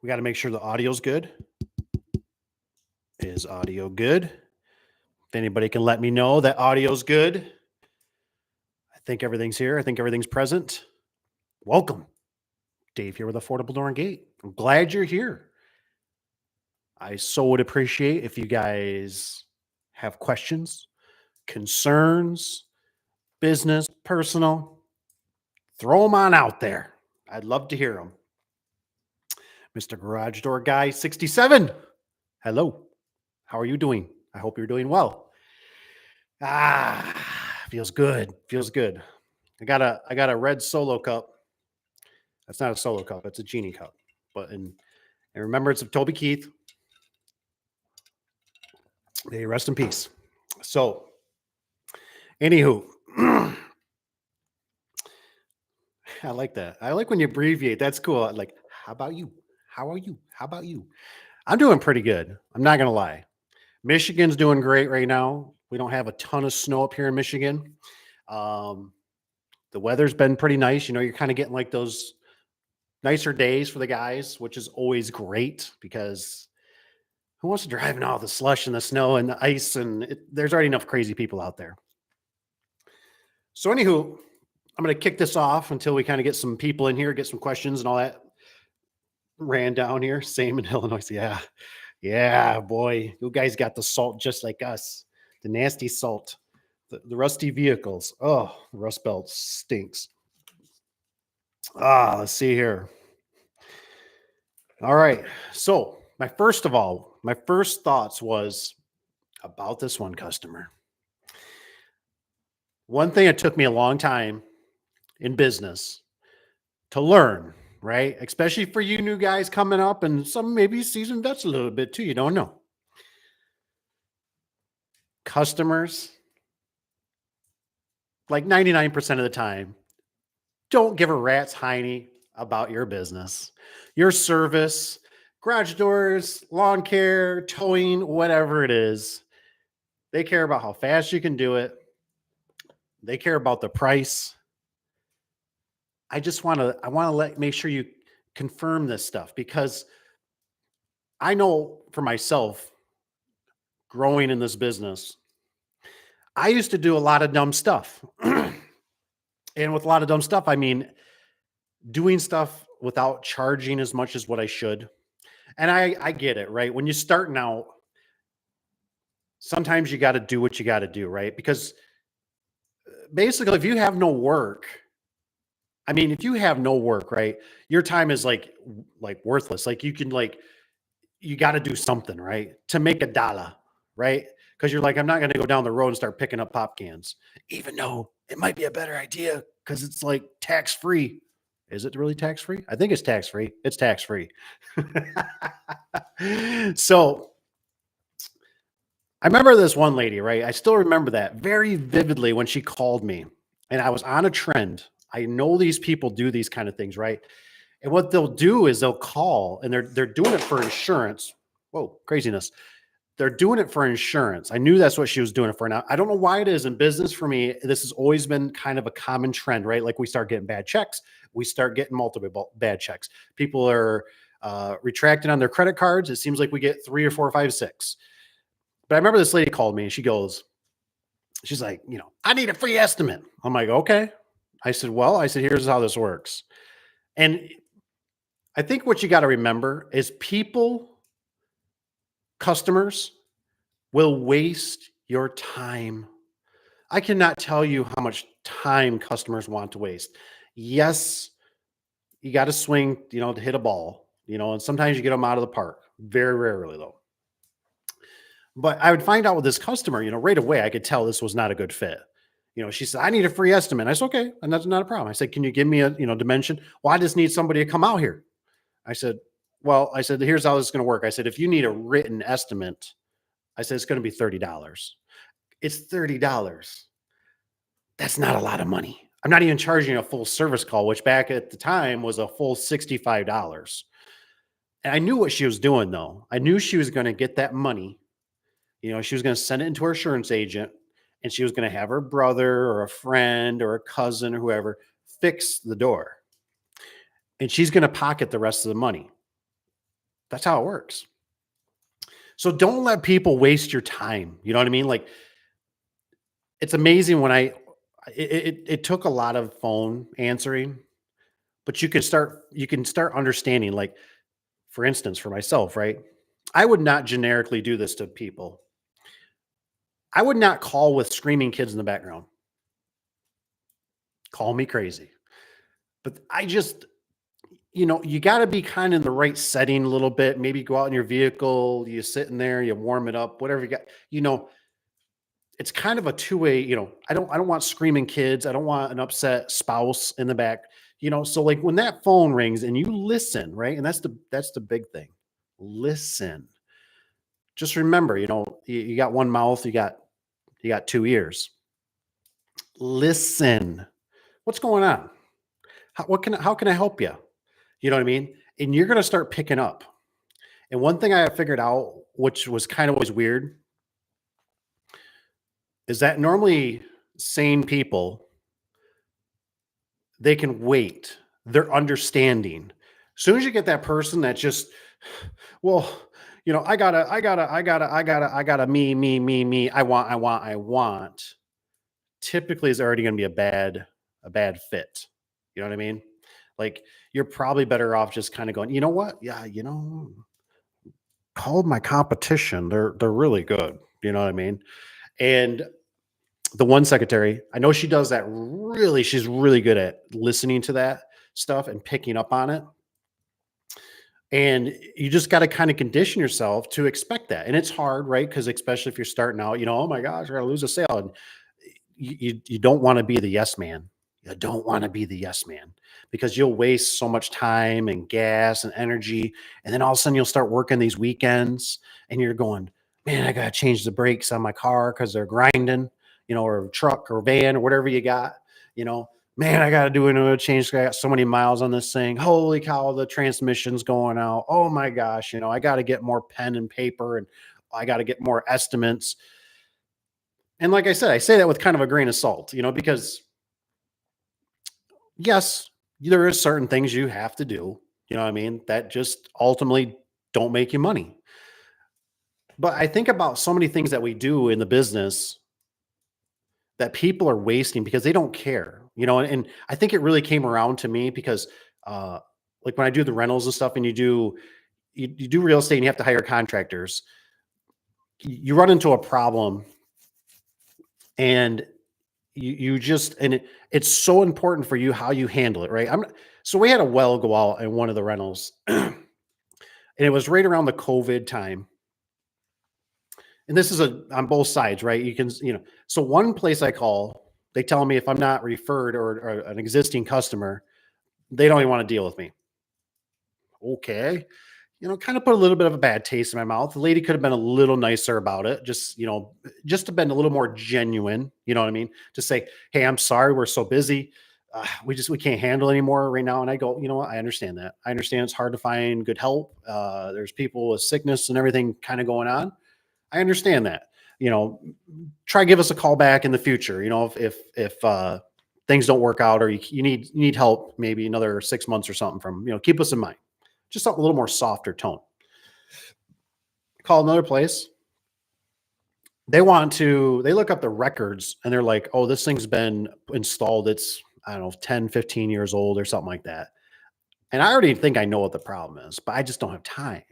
We got to make sure the audio's good. Is audio good? If anybody can let me know that audio's good. I think everything's here. I think everything's present. Welcome. Dave here with Affordable Door and Gate. I'm glad you're here. I so would appreciate if you guys have questions, concerns, business, personal, throw them on out there. I'd love to hear them. Mr. Garage Door Guy 67. Hello. How are you doing? I hope you're doing well. Feels good. Feels good. I got a red Solo cup. That's not a Solo cup. It's a Genie cup. But in remembrance of Toby Keith, may he rest in peace. So, anywho, I like that. I like when you abbreviate. That's cool. Like, how about you? How are you? How about you? I'm doing pretty good. I'm not going to lie. Michigan's doing great right now. We don't have a ton of snow up here in Michigan. The weather's been pretty nice. You know, you're kind of getting like those nicer days for the guys, which is always great because who wants to drive in all the slush and the snow and the ice? And there's already enough crazy people out there. So anywho, I'm going to kick this off until we kind of get some people in here, get some questions and all that. Ran down here, same in Illinois. Yeah, boy, you guys got the salt just like us. The nasty salt, the rusty vehicles. Oh, the Rust Belt stinks. Let's see here. All right. So my first thoughts was about this one customer. One thing it took me a long time in business to learn, right? Especially for you new guys coming up and some maybe seasoned vets a little bit too. You don't know. Customers, like 99% of the time, don't give a rat's hiney about your business, your service, garage doors, lawn care, towing, whatever it is. They care about how fast you can do it. They care about the price. I want to make sure you confirm this stuff because I know for myself, growing in this business, I used to do a lot of dumb stuff. And with a lot of dumb stuff, I mean, doing stuff without charging as much as what I should. And I get it, right? When you're starting out, sometimes you got to do what you got to do, right? Because basically, if you have no work, right, your time is like worthless. Like you got to do something, right? To make a dollar, right? Because you're like, I'm not going to go down the road and start picking up pop cans, even though it might be a better idea because it's like tax-free. Is it really tax-free? I think it's tax-free. It's tax-free. So I remember this one lady, right? I still remember that very vividly when she called me and I was on a trend. I know these people do these kind of things, right? And what they'll do is they'll call and they're doing it for insurance. Whoa, craziness. They're doing it for insurance. I knew that's what she was doing it for. Now, I don't know why it is in business for me. This has always been kind of a common trend, right? Like we start getting bad checks. We start getting multiple bad checks. People are retracting on their credit cards. It seems like we get 3 or 4 or 5, 6. But I remember this lady called me and she's like, I need a free estimate. I'm like, okay. I said, here's how this works. And I think what you got to remember is customers will waste your time. I cannot tell you how much time customers want to waste. Yes, you got to swing, to hit a ball, and sometimes you get them out of the park. Very rarely though. But I would find out with this customer, right away, I could tell this was not a good fit. She said, I need a free estimate. I said, okay. And that's not a problem. I said, can you give me a, dimension? Well, I just need somebody to come out here. I said, here's how this is going to work. I said, if you need a written estimate, I said, it's going to be $30. It's $30. That's not a lot of money. I'm not even charging a full service call, which back at the time was a full $65. And I knew what she was doing though. I knew she was going to get that money. She was going to send it into her insurance agent and she was going to have her brother or a friend or a cousin or whoever fix the door. And she's going to pocket the rest of the money. That's how it works. So don't let people waste your time. You know what I mean? Like it's amazing when it took a lot of phone answering, but you can start understanding, like, for instance, for myself, right? I would not generically do this to people. I would not call with screaming kids in the background. Call me crazy. But you got to be kind of in the right setting a little bit. Maybe go out in your vehicle, you sit in there, you warm it up, whatever you got. You know, it's kind of a two-way, I don't want screaming kids. I don't want an upset spouse in the back. So like when that phone rings and you listen, right? And that's the big thing. Listen. Just remember, you got one mouth, you got two ears. Listen. What's going on? How can I help you? You know what I mean? And you're going to start picking up. And one thing I have figured out, which was kind of always weird, is that normally sane people, they can wait. They're understanding. As soon as you get that person that just, well, I gotta, me, I want, typically is already going to be a bad fit. You know what I mean? Like you're probably better off just kind of going, you know what? Yeah, called my competition. They're really good. You know what I mean? And the one secretary, I know she does that really, she's really good at listening to that stuff and picking up on it. And you just got to kind of condition yourself to expect that. And it's hard, right? Because especially if you're starting out, oh my gosh, I gotta lose a sale. And you don't want to be the yes man. You don't want to be the yes man because you'll waste so much time and gas and energy. And then all of a sudden you'll start working these weekends and you're going, man, I got to change the brakes on my car because they're grinding, or truck or van or whatever you got, you know, man, I got to do another change. I got so many miles on this thing. Holy cow, the transmission's going out. Oh my gosh, I got to get more pen and paper and I got to get more estimates. And like I said, I say that with kind of a grain of salt, because yes, there is certain things you have to do, you know what I mean, that just ultimately don't make you money. But I think about so many things that we do in the business that people are wasting because they don't care, and I think it really came around to me because uh like when I do the rentals and stuff and you do real estate and you have to hire contractors, you run into a problem and you just and it's so important for you how you handle it, right? So we had a well go out in one of the rentals and it was right around the COVID time. And this is on both sides, right? So one place I call, they tell me if I'm not referred or an existing customer, they don't even want to deal with me. Okay. Kind of put a little bit of a bad taste in my mouth. The lady could have been a little nicer about it. Just to been a little more genuine. You know what I mean? To say, hey, I'm sorry, we're so busy. We can't handle anymore right now. And I go, you know what? I understand that. I understand it's hard to find good help. There's people with sickness and everything kind of going on. I understand that. You know, Try give us a call back in the future. If things don't work out or you need help, maybe another 6 months or something keep us in mind. Just something a little more softer tone. Call another place. They look up the records and they're like, oh, this thing's been installed. It's, I don't know, 10, 15 years old or something like that. And I already think I know what the problem is, but I just don't have time.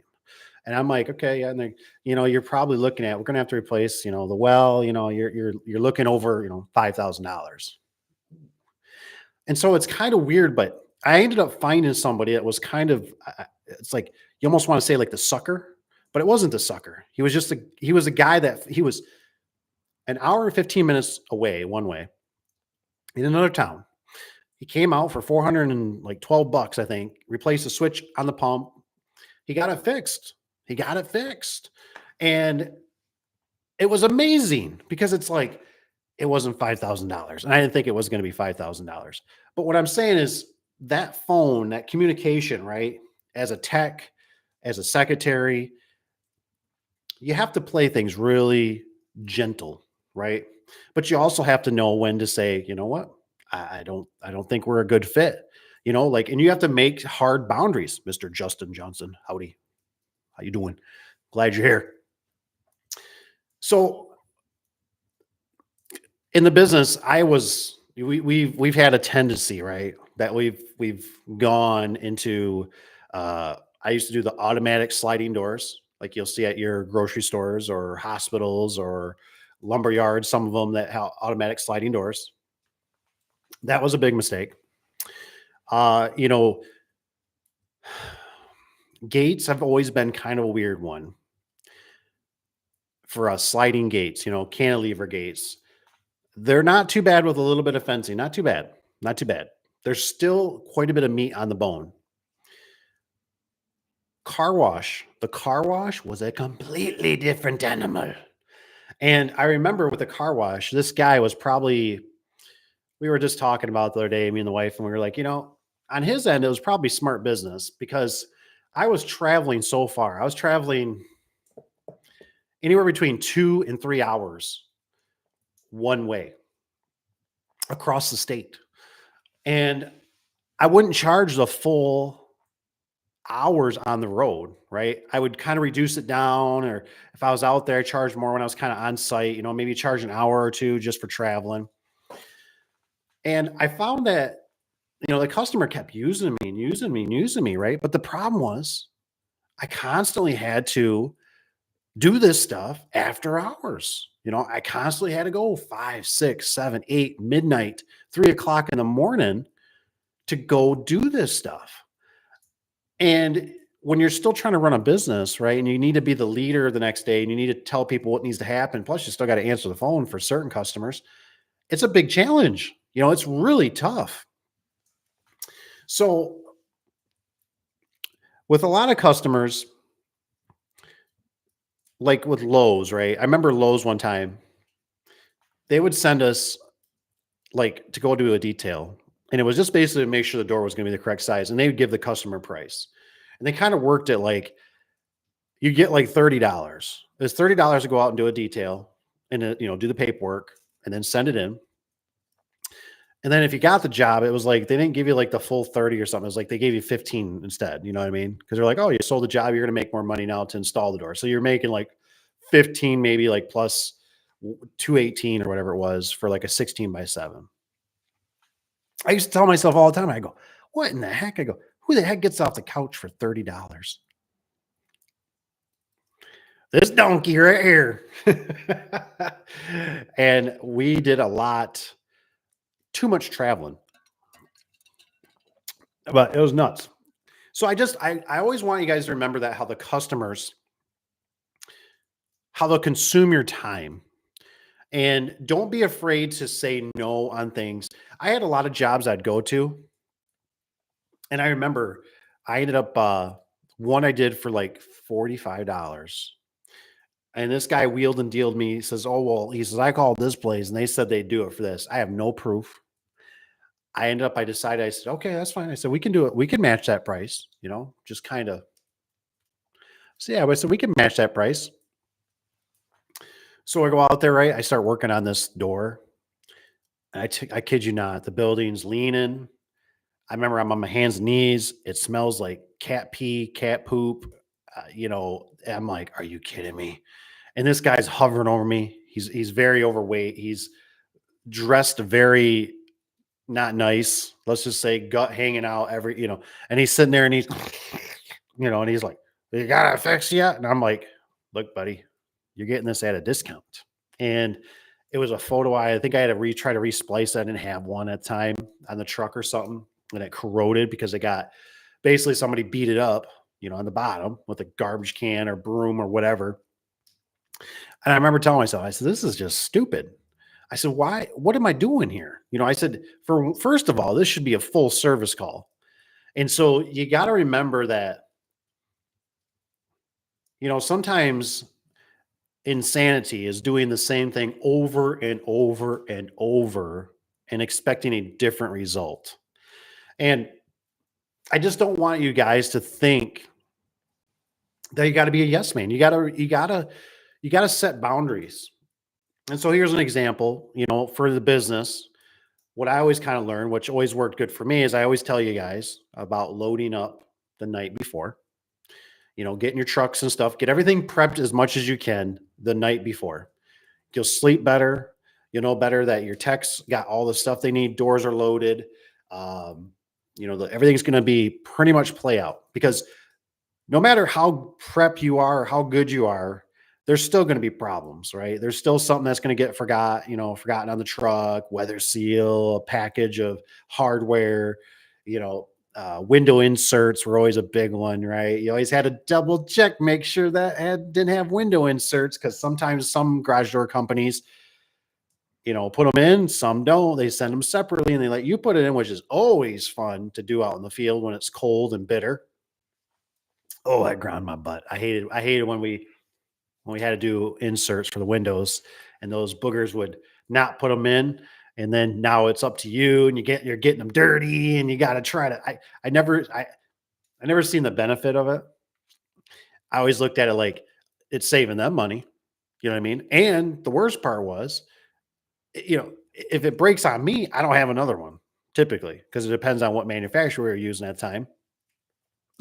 And I'm like, okay, yeah. And you're probably looking at, we're going to have to replace, the well, you're looking over, $5,000. And so it's kind of weird, but I ended up finding somebody that was kind of, it's like, you almost want to say like the sucker, but it wasn't the sucker. He was a guy that he was an hour and 15 minutes away, one way in another town. He came out for 412 bucks, I think, replaced the switch on the pump. He got it fixed. He got it fixed. And it was amazing because it's like, it wasn't $5,000. And I didn't think it was going to be $5,000. But what I'm saying is that phone, that communication, right? As a tech, as a secretary, you have to play things really gentle, right? But you also have to know when to say, you know what? I don't think we're a good fit. And you have to make hard boundaries, Mr. Justin Johnson. Howdy. How you doing? Glad you're here. So in the business, we've had a tendency, right, that we've gone into. I used to do the automatic sliding doors, like you'll see at your grocery stores or hospitals or lumber yards. Some of them that have automatic sliding doors. That was a big mistake. You know, gates have always been kind of a weird one for us. Sliding gates, cantilever gates. They're not too bad with a little bit of fencing. Not too bad. Not too bad. There's still quite a bit of meat on the bone. Car wash. The car wash was a completely different animal. And I remember with the car wash, this guy was probably, we were just talking about the other day, me and the wife, and we were like, on his end, it was probably smart business because I was traveling so far. I was traveling anywhere between 2 and 3 hours one way across the state. And I wouldn't charge the full hours on the road, right? I would kind of reduce it down, or if I was out there, I charged more when I was kind of on site, maybe charge an hour or two just for traveling. And I found that, the customer kept using me and using me and using me, right? But the problem was I constantly had to do this stuff after hours. I constantly had to go 5, 6, 7, 8, midnight, 3 o'clock in the morning to go do this stuff. And when you're still trying to run a business, right, and you need to be the leader the next day and you need to tell people what needs to happen, plus you still got to answer the phone for certain customers, it's a big challenge. It's really tough. So with a lot of customers, like with Lowe's, right? I remember Lowe's one time, they would send us like to go do a detail. And it was just basically to make sure the door was going to be the correct size. And they would give the customer price. And they kind of worked it like you get like $30. It's $30 to go out and do a detail and do the paperwork and then send it in. And then if you got the job, it was like they didn't give you like the full 30 or something. It was like they gave you 15 instead. You know what I mean? Because they're like, oh, you sold the job, you're going to make more money now to install the door. So you're making like 15, maybe like plus 218 or whatever it was for like a 16x7. I used to tell myself all the time, I go, what in the heck? I go, who the heck gets off the couch for $30? This donkey right here. And we did a lot, too much traveling, but it was nuts. So I always want you guys to remember that how they'll consume your time. And don't be afraid to say no on things. I had a lot of jobs I'd go to. And I remember I ended up, one I did for like $45. And this guy wheeled and dealed me. He says, oh, well, he says, I called this place and they said they'd do it for this. I have no proof. I decided, I said, okay, that's fine. I said, we can do it. We can match that price, just kind of. So yeah, I said, we can match that price. So I go out there, right? I start working on this door. And I kid you not, the building's leaning. I remember I'm on my hands and knees. It smells like cat pee, cat poop. I'm like, are you kidding me? And this guy's hovering over me. He's very overweight. He's dressed very not nice. Let's just say gut hanging out and he's sitting there and he's, and he's like, you got it fixed yet? And I'm like, look, buddy, you're getting this at a discount. And it was a photo. I think I had to try to resplice. I didn't have one at the time on the truck or something. And it corroded because it got basically somebody beat it up, on the bottom with a garbage can or broom or whatever. And I remember telling myself, I said, this is just stupid. I said, why? What am I doing here? I said, first of all, this should be a full service call. And so you got to remember that, sometimes insanity is doing the same thing over and over and over and expecting a different result. And I just don't want you guys to think that you got to be a yes man. You got to set boundaries. And so here's an example, for the business. What I always kind of learned, which always worked good for me, is I always tell you guys about loading up the night before. getting your trucks and stuff, get everything prepped as much as you can the night before. You'll sleep better. You'll know better that your techs got all the stuff they need. Doors are loaded. Um, everything's going to be pretty much play out because no matter how prep you are, or how good you are, there's still going to be problems, right? There's still something that's going to get forgotten on the truck, weather seal, a package of hardware, window inserts were always a big one, right? You always had to double check, make sure that didn't have window inserts because sometimes some garage door companies, put them in, some don't. They send them separately and they let you put it in, which is always fun to do out in the field when it's cold and bitter. Oh, that ground my butt. I hated when we had to do inserts for the windows and those boogers would not put them in. And then now it's up to you and you're getting them dirty and you got to try to, I never seen the benefit of it. I always looked at it like it's saving them money. You know what I mean? And the worst part was, if it breaks on me, I don't have another one typically because it depends on what manufacturer you're using at the time.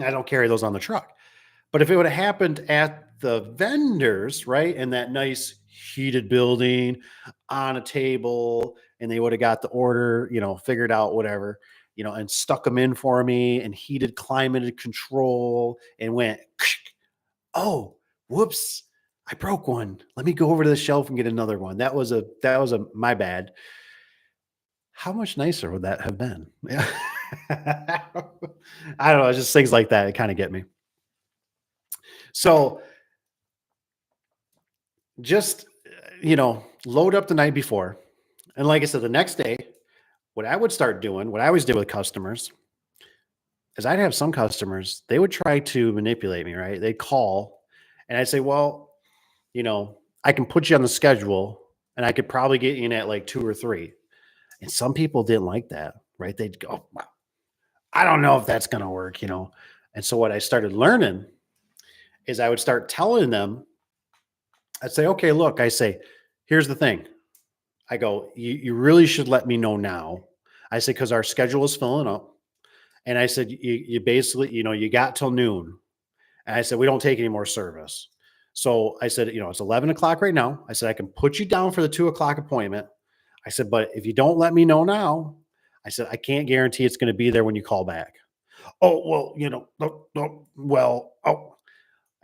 I don't carry those on the truck. But if it would have happened at the vendors, right, in that nice heated building on a table, and they would have got the order, figured out whatever, and stuck them in for me and heated climated control and went, oh, whoops, I broke one. Let me go over to the shelf and get another one. That was a my bad. How much nicer would that have been? Yeah. I don't know. It's just things like that. It kind of get me. So just, load up the night before. And like I said, the next day, what I would start doing, what I always did with customers, is I'd have some customers, they would try to manipulate me, right? They'd call and I'd say, well, I can put you on the schedule and I could probably get you in at like 2 or 3. And some people didn't like that, right? They'd go, "Wow, I don't know if that's going to work. And so what I started learning is I would start telling them, I'd say, okay, look, I say, here's the thing. I go, you really should let me know now. I said, because our schedule is filling up. And I said, you basically, you got till noon. And I said, we don't take any more service. So I said, it's 11 o'clock right now. I said, I can put you down for the 2 o'clock appointment. I said, but if you don't let me know now, I said, I can't guarantee it's going to be there when you call back. Oh, well, no, no, well, oh,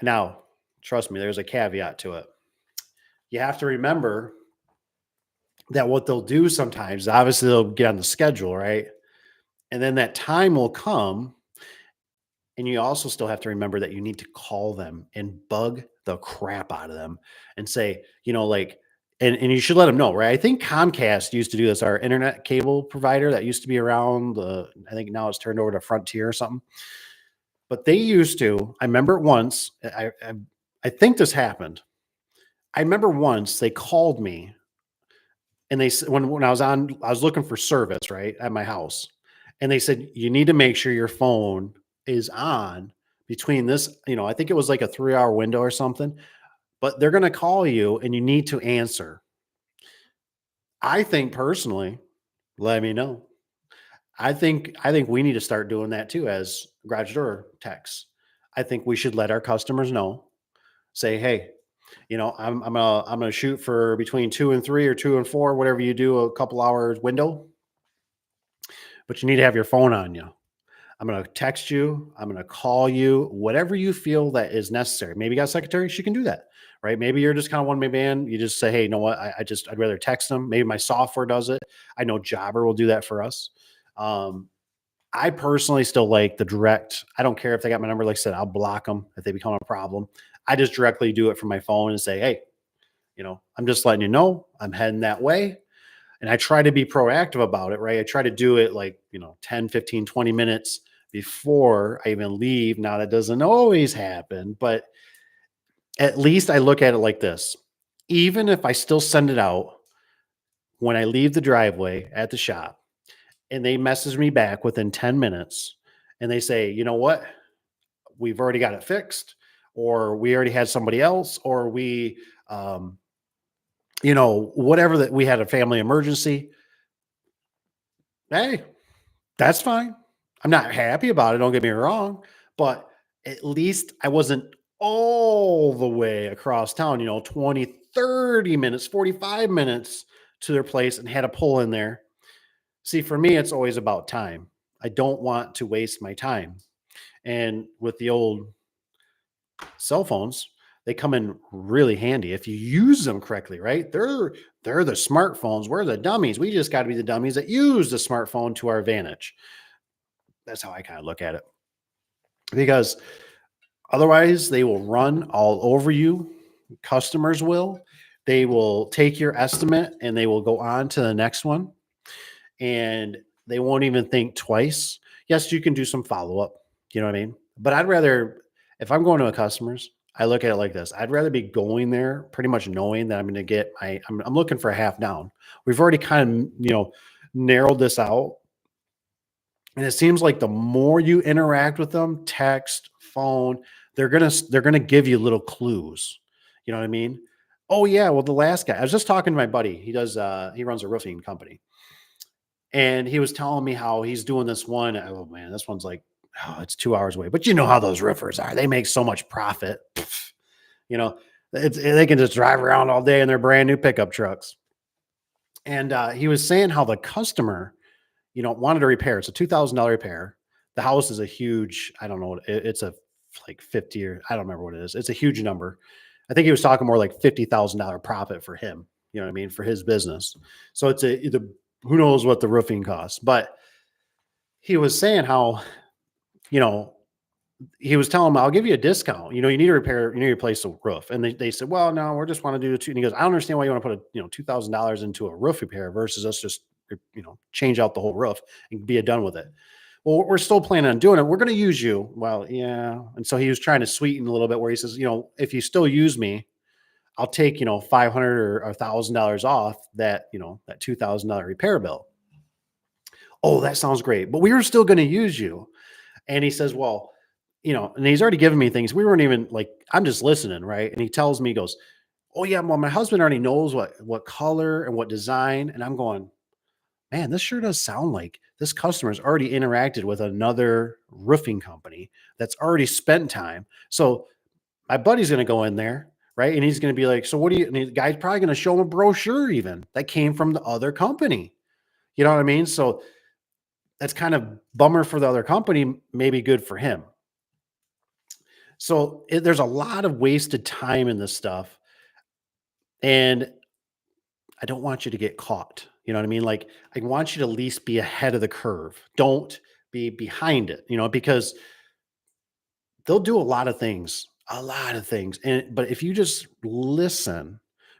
now trust me, there's a caveat to it. You have to remember that what they'll do sometimes, obviously they'll get on the schedule, right? And then that time will come. And you also still have to remember that you need to call them and bug the crap out of them and say, like, and you should let them know, right? I think Comcast used to do this, our internet cable provider that used to be around I think now it's turned over to Frontier or something. But they used to, I remember it once, I think this happened. I remember once they called me and when I was looking for service, right, at my house. And they said, you need to make sure your phone is on between this, I think it was like a 3-hour window or something, but they're going to call you and you need to answer. I think personally, let me know. I think we need to start doing that too as garage door techs. I think we should let our customers know, say, hey, I'm gonna shoot for between 2 and 3 or 2 and 4, whatever you do, a couple hours window, but you need to have your phone on you. I'm going to text you. I'm going to call you, whatever you feel that is necessary. Maybe you got a secretary, she can do that, right? Maybe you're just kind of one man band. You just say, hey, you know what? I'd rather text them. Maybe my software does it. I know Jobber will do that for us. Um, I personally still like the direct. I don't care if they got my number. Like I said, I'll block them if they become a problem. I just directly do it from my phone and say, hey, I'm just letting you know I'm heading that way. And I try to be proactive about it, right? I try to do it like, 10, 15, 20 minutes before I even leave. Now that doesn't always happen, but at least I look at it like this. Even if I still send it out when I leave the driveway at the shop and they message me back within 10 minutes and they say, you know what? We've already got it fixed, or we already had somebody else, or whatever, that we had a family emergency. Hey, that's fine. I'm not happy about it. Don't get me wrong, but At least I wasn't all the way across town, 20, 30 minutes, 45 minutes to their place and had to pull in there. See, for me, it's always about time. I don't want to waste my time. And with the old cell phones, they come in really handy if you use them correctly, right? They're the smartphones. We're the dummies. We just got to be the dummies that use the smartphone to our advantage. That's how I kind of look at it. Because otherwise, they will run all over you. Customers will. They will take your estimate and they will go on to the next one, and they won't even think twice. Yes, you can do some follow up. You know what I mean? But I'd rather, if I'm going to a customer's, I look at it like this. I'd rather be going there pretty much knowing that I'm going to get I'm looking for a half down. We've already kind of, narrowed this out. And it seems like the more you interact with them, text, phone, they're gonna give you little clues. You know what I mean? Oh yeah, well the last guy. I was just talking to my buddy. He runs a roofing company. And he was telling me how he's doing this one. Oh man, this one's like, oh, it's 2 hours away. But you know how those roofers are. They make so much profit. You know, they can just drive around all day in their brand new pickup trucks. And he was saying how the customer, wanted a repair. It's a $2,000 repair. The house is a huge, I don't know what it's a like 50 or I don't remember what it is. It's a huge number. I think he was talking more like $50,000 profit for him. You know what I mean? For his business. So who knows what the roofing costs, but he was saying how, you know, he was telling him, I'll give you a discount. You need to repair, you need to replace the roof. And they said, well, no, we just want to do the two. And he goes, I don't understand why you want to put $2,000 into a roof repair versus us just, change out the whole roof and be done with it. Well, we're still planning on doing it. We're going to use you. Well, yeah. And so he was trying to sweeten a little bit where he says, if you still use me, I'll take, 500 or $1,000 off that, that $2,000 repair bill. Oh, that sounds great. But we were still going to use you. And he says, well, and he's already given me things. We weren't even like, I'm just listening. Right. And he tells me, he goes, oh yeah, well, my husband already knows what color and what design. And I'm going, man, this sure does sound like this customer's already interacted with another roofing company that's already spent time. So my buddy's going to go in there, right? And he's going to be like, so what do you, and the guy's probably going to show him a brochure even that came from the other company. You know what I mean? So that's kind of bummer for the other company, maybe good for him. So there's a lot of wasted time in this stuff. And I don't want you to get caught. You know what I mean? Like, I want you to at least be ahead of the curve. Don't be behind it, because they'll do a lot of things, a lot of things. But if you just listen,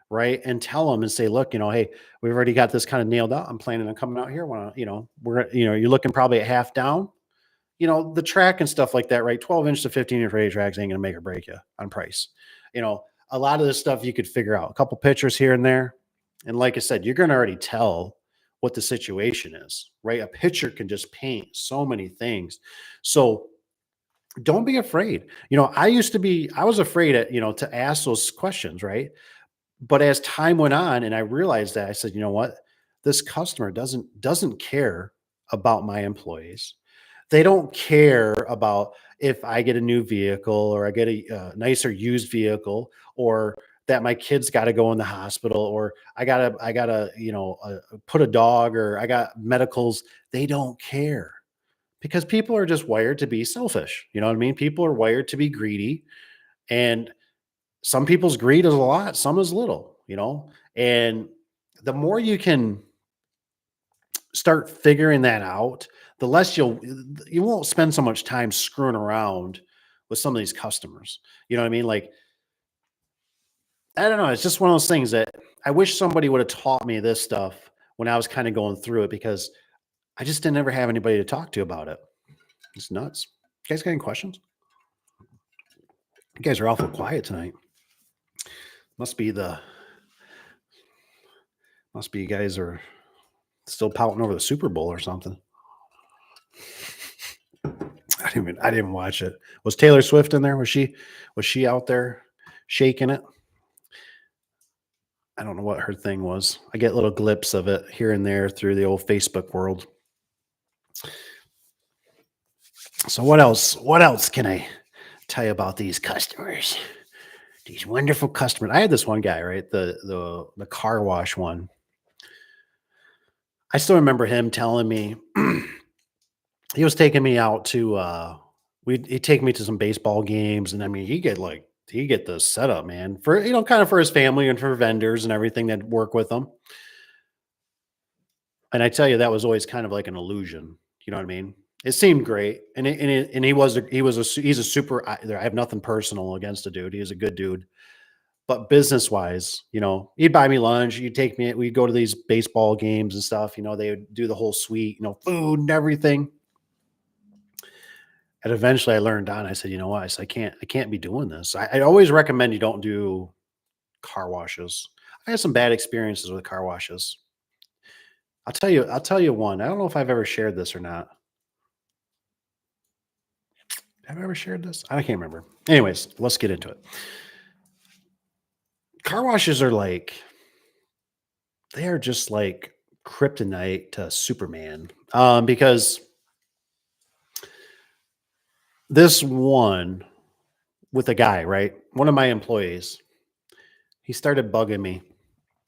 right, and tell them and say, look, hey, we've already got this kind of nailed out. I'm planning on coming out here. You're looking probably at half down, the track and stuff like that, right? 12-inch to 15-inch radio tracks ain't going to make or break you on price. A lot of this stuff you could figure out, a couple pictures here and there. And like I said, you're going to already tell what the situation is, right? A picture can just paint so many things. So don't be afraid. I was afraid to ask those questions, right? But as time went on and I realized that, I said, you know what? This customer doesn't care about my employees. They don't care about if I get a new vehicle or I get a nicer used vehicle, or that my kids got to go in the hospital, or I gotta, put a dog, or I got medicals. They don't care, because people are just wired to be selfish. You know what I mean? People are wired to be greedy, and some people's greed is a lot, some is little, and the more you can start figuring that out, the less you won't spend so much time screwing around with some of these customers. You know what I mean? Like, I don't know. It's just one of those things that I wish somebody would have taught me this stuff when I was kind of going through it, because I just didn't ever have anybody to talk to about it. It's nuts. You guys got any questions? You guys are awful quiet tonight. Must be you guys are still pouting over the Super Bowl or something. I didn't watch it. Was Taylor Swift in there? Was she out there shaking it? I don't know what her thing was. I get little glimpses of it here and there through the old Facebook world. So what else? What else can I tell you about these customers, these wonderful customers. I had this one guy, right? The car wash one. I still remember him telling me he was taking me out to he'd take me to some baseball games, and I mean he get the setup, man, for kind of for his family and for vendors and everything that work with him. And I tell you, that was always kind of like an illusion. You know what I mean? It seemed great, and he's a super. I have nothing personal against the dude. He's a good dude, but business wise, he'd buy me lunch. He'd take me. We'd go to these baseball games and stuff. They would do the whole suite, food and everything. And eventually, I learned on. I said, you know what? I said, I can't be doing this. I always recommend you don't do car washes. I had some bad experiences with car washes. I'll tell you one. I don't know if I've ever shared this or not. Have I ever shared this? I can't remember. Anyways, let's get into it. Car washes are they are just like kryptonite to Superman. Because this one with a guy, right? One of my employees, he started bugging me.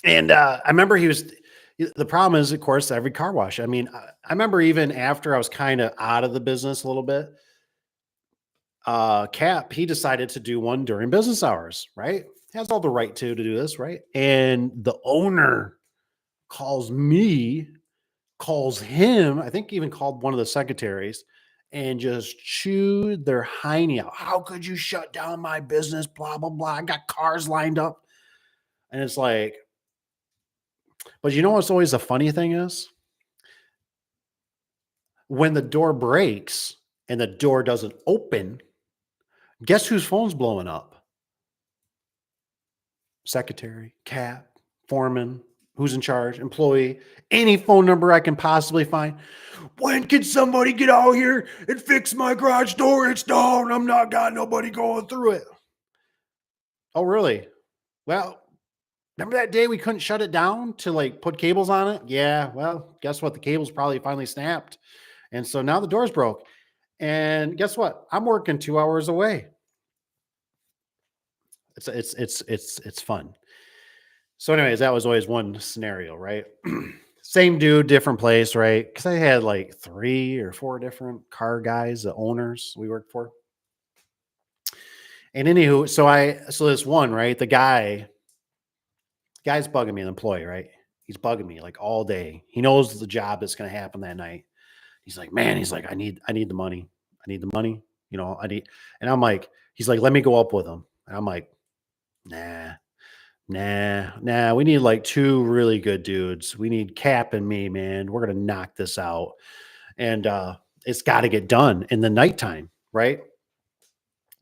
And I remember the problem is, of course, every car wash. I mean, I remember even after I was kind of out of the business a little bit, Cap, he decided to do one during business hours, right? Has all the right to do this, right? And the owner calls me, calls him, I think even called one of the secretaries, and just chewed their hiney out. How could you shut down my business? Blah, blah, blah. I got cars lined up. And it's like, but what's always the funny thing is? When the door breaks and the door doesn't open, guess whose phone's blowing up? Secretary, Cap, foreman, who's in charge, employee, any phone number I can possibly find. When can somebody get out here and fix my garage door? It's down. I'm not got nobody going through it. Oh, really? Well, remember that day we couldn't shut it down to put cables on it? Yeah. Well, guess what? The cables probably finally snapped. And so now the door's broke. And guess what? I'm working 2 hours away. It's fun. So, anyways, that was always one scenario, right? Same dude, different place, right? Because I had 3 or 4 different car guys, the owners we worked for. And anywho, so this one, right? Guy's bugging me, an employee, right? He's bugging me all day. He knows the job that's going to happen that night. He's like, man, I need the money. I need the money. And I'm like, he's like, let me go up with him. And I'm like, nah. Nah. We need 2 really good dudes. We need Cap and me, man. We're gonna knock this out. And it's got to get done in the nighttime, right?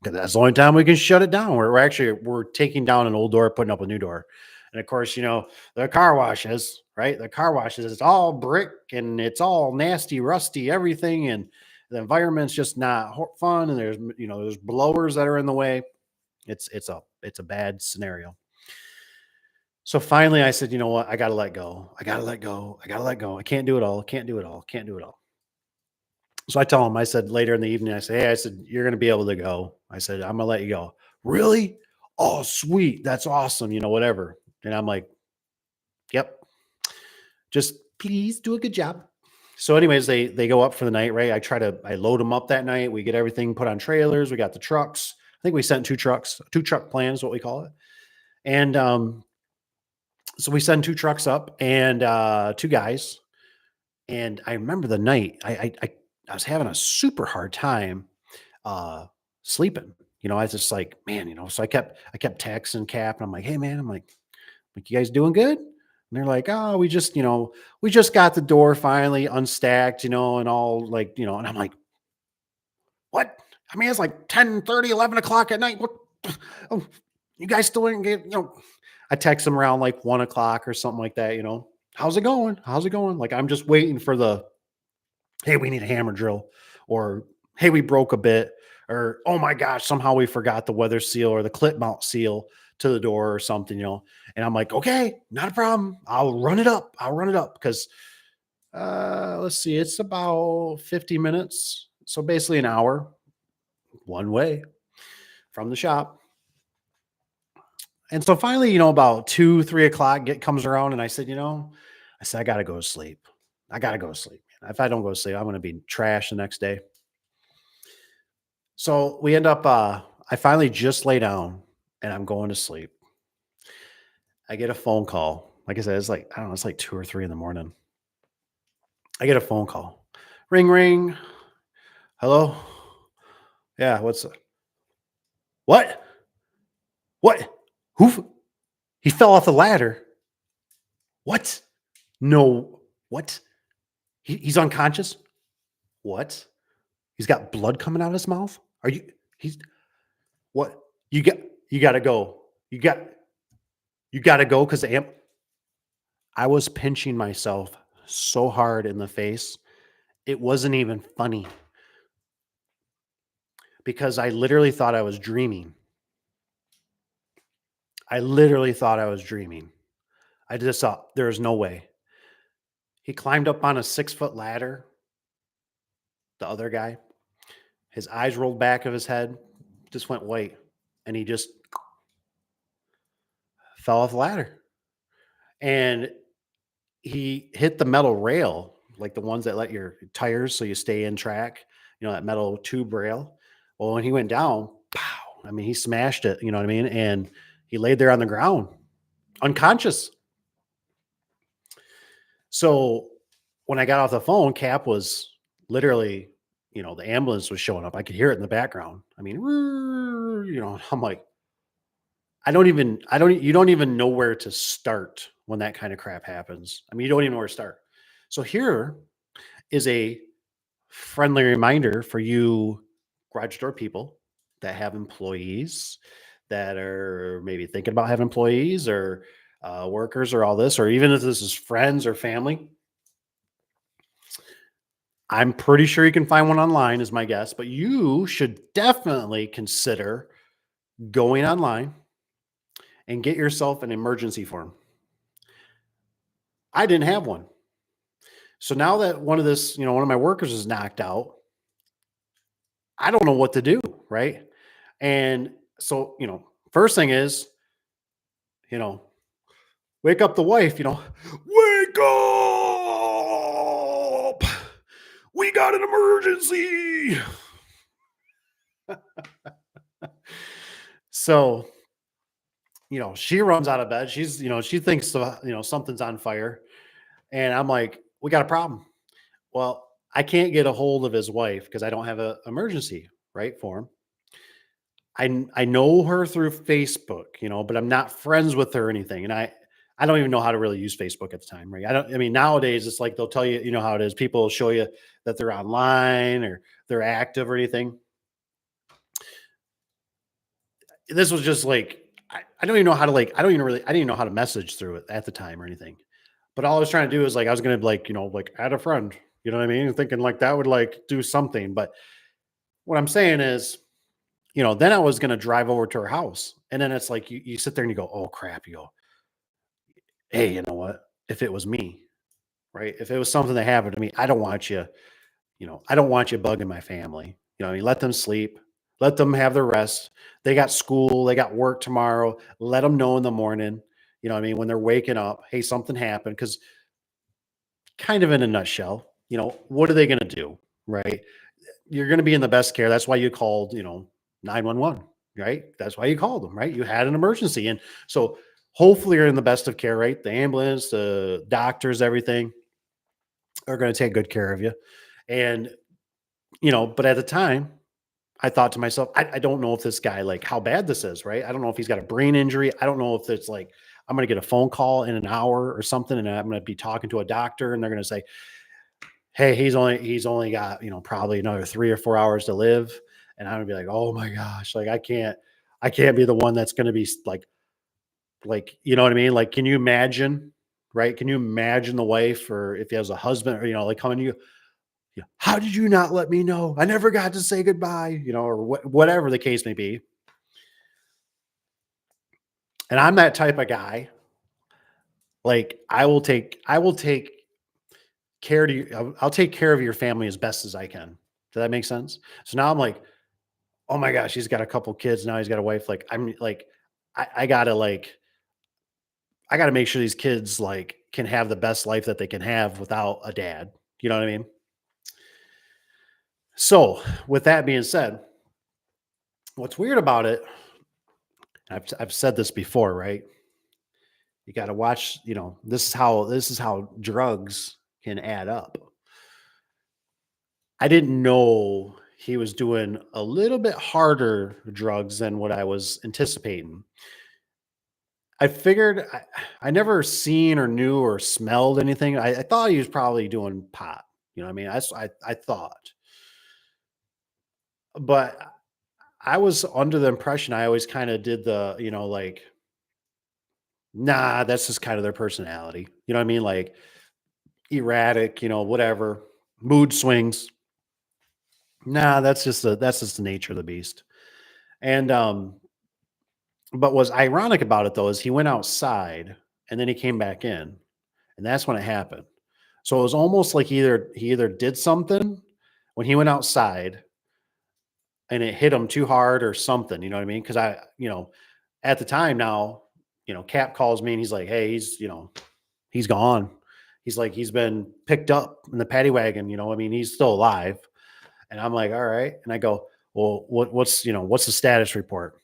Because that's the only time we can shut it down. We're taking down an old door, putting up a new door. And of course, the car washes, right? The car washes, it's all brick and it's all nasty, rusty, everything. And the environment's just not fun. And there's blowers that are in the way. It's a bad scenario. So finally I said, you know what? I got to let go. I can't do it all. Can't do it all. So I tell him, I said later in the evening, I said, hey, I said, you're going to be able to go. I said, I'm going to let you go. Really? Oh, sweet. That's awesome. Whatever. And I'm like, yep. Just please do a good job. So anyways, they go up for the night, right? I load them up that night. We get everything put on trailers. We got the trucks. I think we sent 2 trucks, 2 truck plans, what we call it. And so we send 2 trucks up and 2 guys. And I remember the night I was having a super hard time sleeping. I was just like, man, so I kept texting Cap and I'm like, hey man, I'm like, you guys doing good? And they're like, oh, we just got the door finally unstacked, and all and I'm like, what? I mean, it's 10:30, 11 o'clock at night. What? Oh, you guys still didn't get, I text them around 1 o'clock or something like that, how's it going? How's it going? I'm just waiting for hey, we need a hammer drill, or hey, we broke a bit, or oh my gosh, somehow we forgot the weather seal or the clip mount seal to the door or something, and I'm like, okay, not a problem. I'll run it up. Because let's see, it's about 50 minutes. So basically an hour one way. from the shop. And so finally, about 2, 3 o'clock comes around, and I said, I gotta go to sleep. I gotta go to sleep. If I don't go to sleep, I'm gonna be trash the next day. So we end up. I finally just lay down, and I'm going to sleep. I get a phone call. Like I said, it's like I don't know. It's like 2 or 3 in the morning. I get a phone call. Ring, ring. Hello. Yeah. What? What? Who? He fell off the ladder. What? No. What? He's unconscious. What? He's got blood coming out of his mouth. Are you? He's what? You got. You got to go. You got. You got to go because I was pinching myself so hard in the face. It wasn't even funny because I literally thought I was dreaming. I literally thought I was dreaming. I just thought there's no way. He climbed up on a 6 foot ladder. The other guy, his eyes rolled back of his head, just went white, and he just fell off the ladder. And he hit the metal rail, like the ones that let your tires so you stay in track, that metal tube rail. Well, when he went down, pow, I mean, he smashed it, you know what I mean? And he laid there on the ground, unconscious. So when I got off the phone, Cap was literally, the ambulance was showing up. I could hear it in the background. I mean, I'm like, you don't even know where to start when that kind of crap happens. I mean, you don't even know where to start. So here is a friendly reminder for you garage door people that have employees that are maybe thinking about having employees or workers or all this, or even if this is friends or family. I'm pretty sure you can find one online, is my guess, but you should definitely consider going online and get yourself an emergency form. I didn't have one. So now that one of my workers is knocked out, I don't know what to do, right? And so, first thing is, you know, wake up the wife, wake up. We got an emergency. So, she runs out of bed. She thinks, something's on fire. And I'm like, we got a problem. Well, I can't get a hold of his wife because I don't have an emergency, right, for him. I know her through Facebook, but I'm not friends with her or anything. And I don't even know how to really use Facebook at the time, right? I mean, nowadays it's like they'll tell you, you know how it is. People will show you that they're online or they're active or anything. This was just like, I don't even know how to I didn't even know how to message through it at the time or anything. But all I was trying to do is I was going to add a friend, you know what I mean? Thinking that would do something. But what I'm saying is, then I was going to drive over to her house. And then it's like, you sit there and you go, oh crap. You go, hey, you know what? If it was me, right? If it was something that happened to me, I don't want you, I don't want you bugging my family. I mean, let them sleep, let them have their rest. They got school, they got work tomorrow. Let them know in the morning, what I mean? When they're waking up, hey, something happened. Cause kind of in a nutshell, what are they going to do? Right. You're going to be in the best care. That's why you called, 911, right? That's why you called them, right? You had an emergency. And so hopefully you're in the best of care, right? The ambulance, the doctors, everything are going to take good care of you. And, but at the time, I thought to myself, I don't know if this guy, how bad this is, right? I don't know if he's got a brain injury. I don't know if it's I'm going to get a phone call in an hour or something, and I'm going to be talking to a doctor, and they're going to say, hey, he's only got, probably another 3 or 4 hours to live. And I'm gonna be like, oh my gosh, I can't be the one that's gonna be you know what I mean? Can you imagine, right? Can you imagine the wife or if he has a husband or, coming to you, yeah, how did you not let me know? I never got to say goodbye, or whatever the case may be. And I'm that type of guy. I will take care to you. I'll take care of your family as best as I can. Does that make sense? So now I'm like, oh my gosh, he's got a couple kids now. He's got a wife. Like, I'm like, I gotta I gotta make sure these kids like can have the best life that they can have without a dad. You know what I mean? So with that being said, what's weird about it, I've said this before, right? You got to watch, this is how drugs can add up. I didn't know he was doing a little bit harder drugs than what I was anticipating. I figured I never seen or knew or smelled anything. I thought he was probably doing pot. You know what I mean? I thought, but I was under the impression I always kind of did the, like, nah, that's just kind of their personality. You know what I mean? Like erratic, whatever, mood swings. Nah, that's just the nature of the beast. And but what's ironic about it though is he went outside and then he came back in, and that's when it happened. So it was almost like he either did something when he went outside and it hit him too hard or something, you know what I mean? Because at the time now, Cap calls me and he's like, hey, he's gone. He's like, he's been picked up in the paddy wagon, I mean, he's still alive. And I'm like, all right. And I go, well, what's the status report?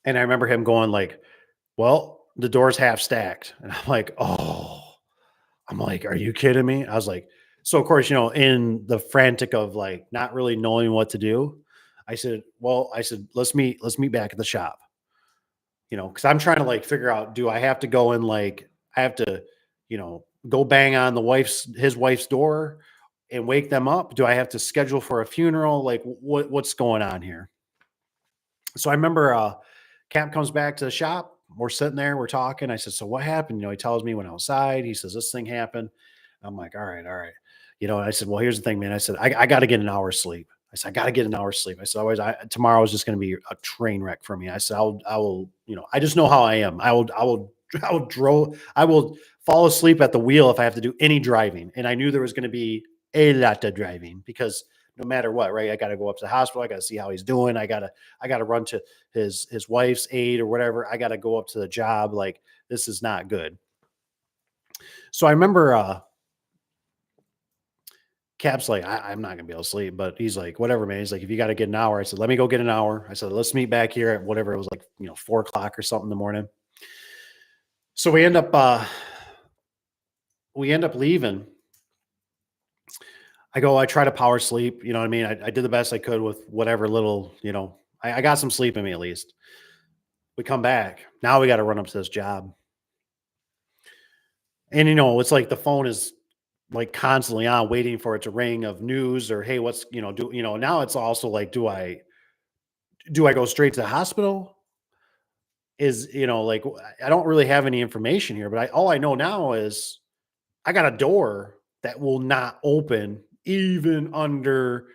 And I remember him going like, well, the door's half stacked. And I'm like, oh, I'm like, are you kidding me? I was like, so of course, in the frantic of like not really knowing what to do, I said, let's meet back at the shop, because I'm trying to like figure out, do I have to go in like I have to, go bang on his wife's door and wake them up? Do I have to schedule for a funeral? Like what's going on here? So I remember Cap comes back to the shop. We're sitting there, we're talking. I said, so what happened? He tells me he went outside. He says, this thing happened. I'm like, all right, all right. And I said, well, here's the thing, man. I said, I got to get an hour's sleep. I said, I got to get an hour's sleep. I said, otherwise, tomorrow is just going to be a train wreck for me. I said, I will, I just know how I am. I will fall asleep at the wheel if I have to do any driving. And I knew there was going to be a lot of driving because no matter what, right? I got to go up to the hospital. I got to see how he's doing. I got to run to his wife's aid or whatever. I got to go up to the job. Like, this is not good. So I remember Cap's like, I'm not gonna be able to sleep, but he's like, whatever, man. He's like, if you got to get an hour, I said, let me go get an hour. I said, let's meet back here at whatever it was, like 4 o'clock or something in the morning. So we end up leaving. I try to power sleep. You know what I mean? I did the best I could with whatever little, I got some sleep in me at least. We come back. Now we got to run up to this job. And, it's like the phone is like constantly on waiting for it to ring of news or, hey, what's, now it's also like, do I go straight to the hospital? Like, I don't really have any information here, but all I know now is I got a door that will not open even under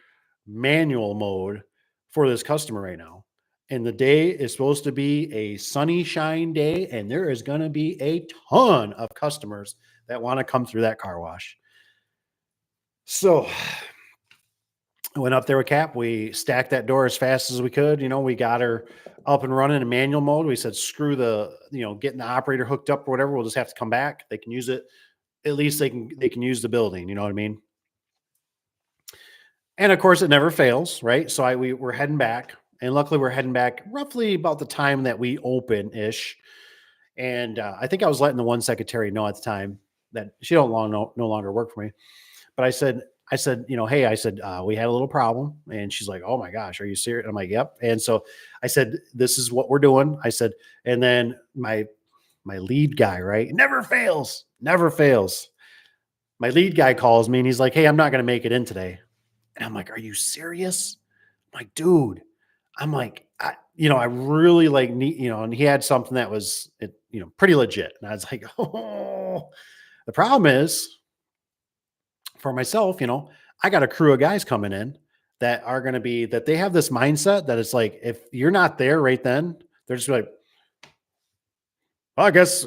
manual mode for this customer right now. And the day is supposed to be a sunny shine day, and there is going to be a ton of customers that want to come through that car wash. So I went up there with Cap. We stacked that door as fast as we could. We got her up and running in manual mode. We said, screw getting the operator hooked up or whatever. We'll just have to come back. They can use it. At least they can use the building. You know what I mean? And of course, it never fails, right? So we're heading back, and luckily, we're heading back roughly about the time that we open ish. And I think I was letting the one secretary know at the time that she no longer work for me. But I said, hey, I said we had a little problem, and she's like, oh my gosh, are you serious? I'm like, yep. And so I said, this is what we're doing. I said, and then my lead guy, right, never fails. My lead guy calls me and he's like, hey, I'm not going to make it in today. And I'm like, are you serious? I'm like, dude, I'm like, I really like need, and he had something that was, pretty legit. And I was like, oh, the problem is for myself, I got a crew of guys coming in that are going to be, that they have this mindset that it's like, if you're not there right then, they're just like, well, I guess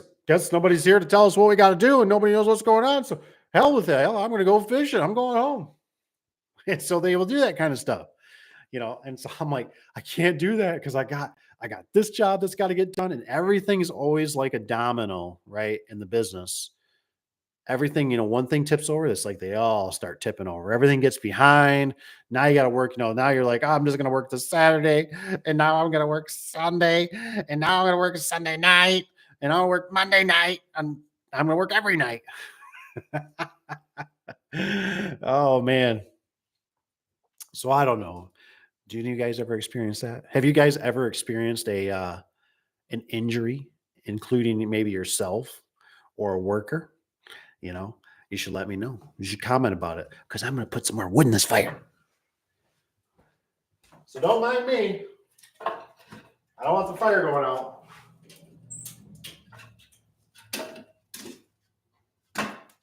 nobody's here to tell us what we got to do and nobody knows what's going on. So hell with it. Hell, I'm going to go fishing. I'm going home. And so they will do that kind of stuff. And so I'm like, I can't do that because I got this job that's got to get done, and everything's always like a domino, right? In the business, everything, one thing tips over, it's like they all start tipping over. Everything gets behind. Now you got to work, now you're like, oh, I'm just going to work this Saturday, and now I'm going to work Sunday, and now I'm going to work Sunday night, and I'll work Monday night, and I'm going to work every night. Oh man. So I don't know. Do you guys ever experience that? Have you guys ever experienced an injury, including maybe yourself or a worker? You know, you should let me know. You should comment about it because I'm going to put some more wood in this fire. So don't mind me. I don't want the fire going out.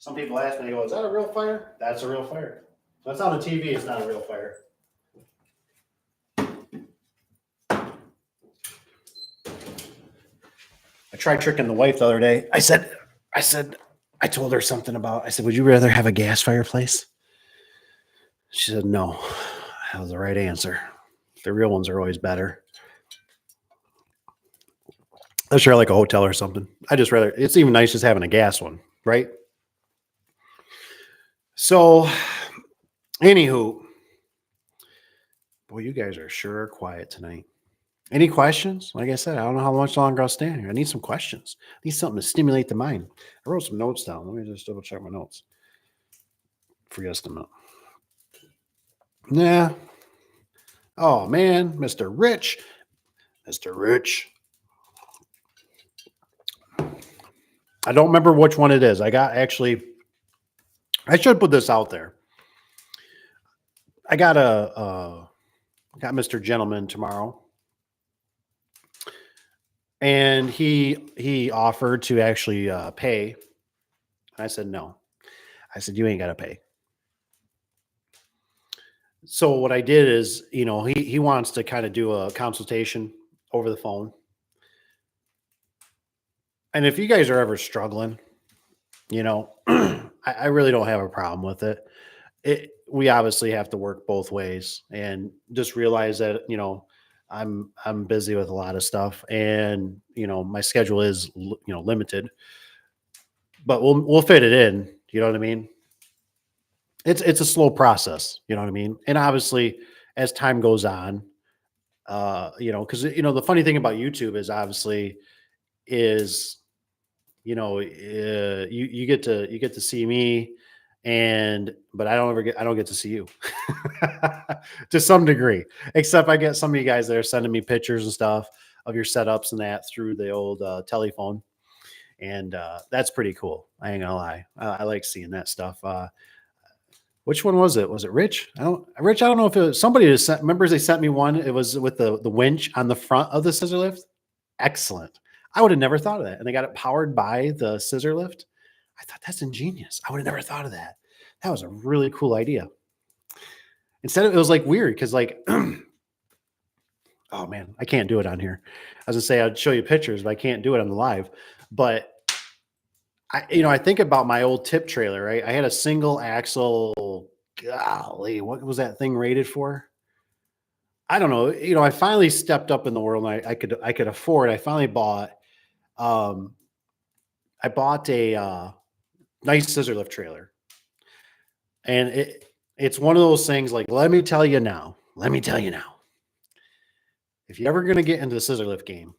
Some people ask me, they go, is that a real fire? That's a real fire. That's on the TV. It's not a real fire. I tried tricking the wife the other day. I told her something about, I said, would you rather have a gas fireplace? She said, no. That was the right answer. The real ones are always better. Unless you're like a hotel or something. I just rather, it's even nice just having a gas one, right? So, anywho, boy, you guys are sure quiet tonight. Any questions? Like I said, I don't know how much longer I'll stand here. I need some questions. I need something to stimulate the mind. I wrote some notes down. Let me just double check my notes for just a minute. Yeah. Oh, man. Mr. Rich. Mr. Rich. I don't remember which one it is. I should put this out there. I got Mr. Gentleman tomorrow. And he offered to actually pay. And I said, no. I said, you ain't got to pay. So what I did is, he wants to kind of do a consultation over the phone. And if you guys are ever struggling, I really don't have a problem with it. We obviously have to work both ways, and just realize that, I'm busy with a lot of stuff, and, my schedule is, limited, but we'll fit it in. You know what I mean? It's a slow process. You know what I mean? And obviously as time goes on, cause the funny thing about YouTube is obviously is, you get to see me, but I don't get to see you to some degree, except I get some of you guys that are sending me pictures and stuff of your setups and that through the old telephone. And that's pretty cool. I ain't gonna lie. I like seeing that stuff. Which one was it? Was it Rich? I don't know if it was somebody that sent, remembers they sent me one. It was with the winch on the front of the scissor lift. Excellent. I would have never thought of that. And they got it powered by the scissor lift. I thought that's ingenious. I would have never thought of that. That was a really cool idea. Instead of, it was like weird because like, oh man, I can't do it on here. I was gonna say I'd show you pictures, but I can't do it on the live. But I think about my old tip trailer, right? I had a single axle. Golly, what was that thing rated for? I don't know. I finally stepped up in the world, and I could afford. I finally bought. I bought a nice scissor lift trailer, and it's one of those things. Like, let me tell you now. If you're ever gonna get into the scissor lift game,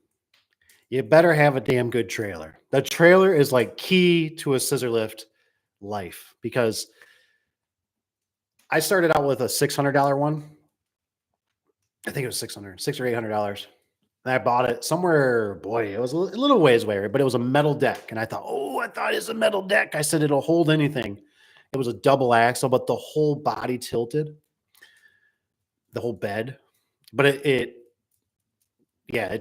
you better have a damn good trailer. The trailer is like key to a scissor lift life, because I started out with a $600 one. I think it was $600 or $800. And I bought it somewhere, boy, it was a little ways away, but it was a metal deck. And I thought it's a metal deck. I said, it'll hold anything. It was a double axle, but the whole body tilted, the whole bed, but it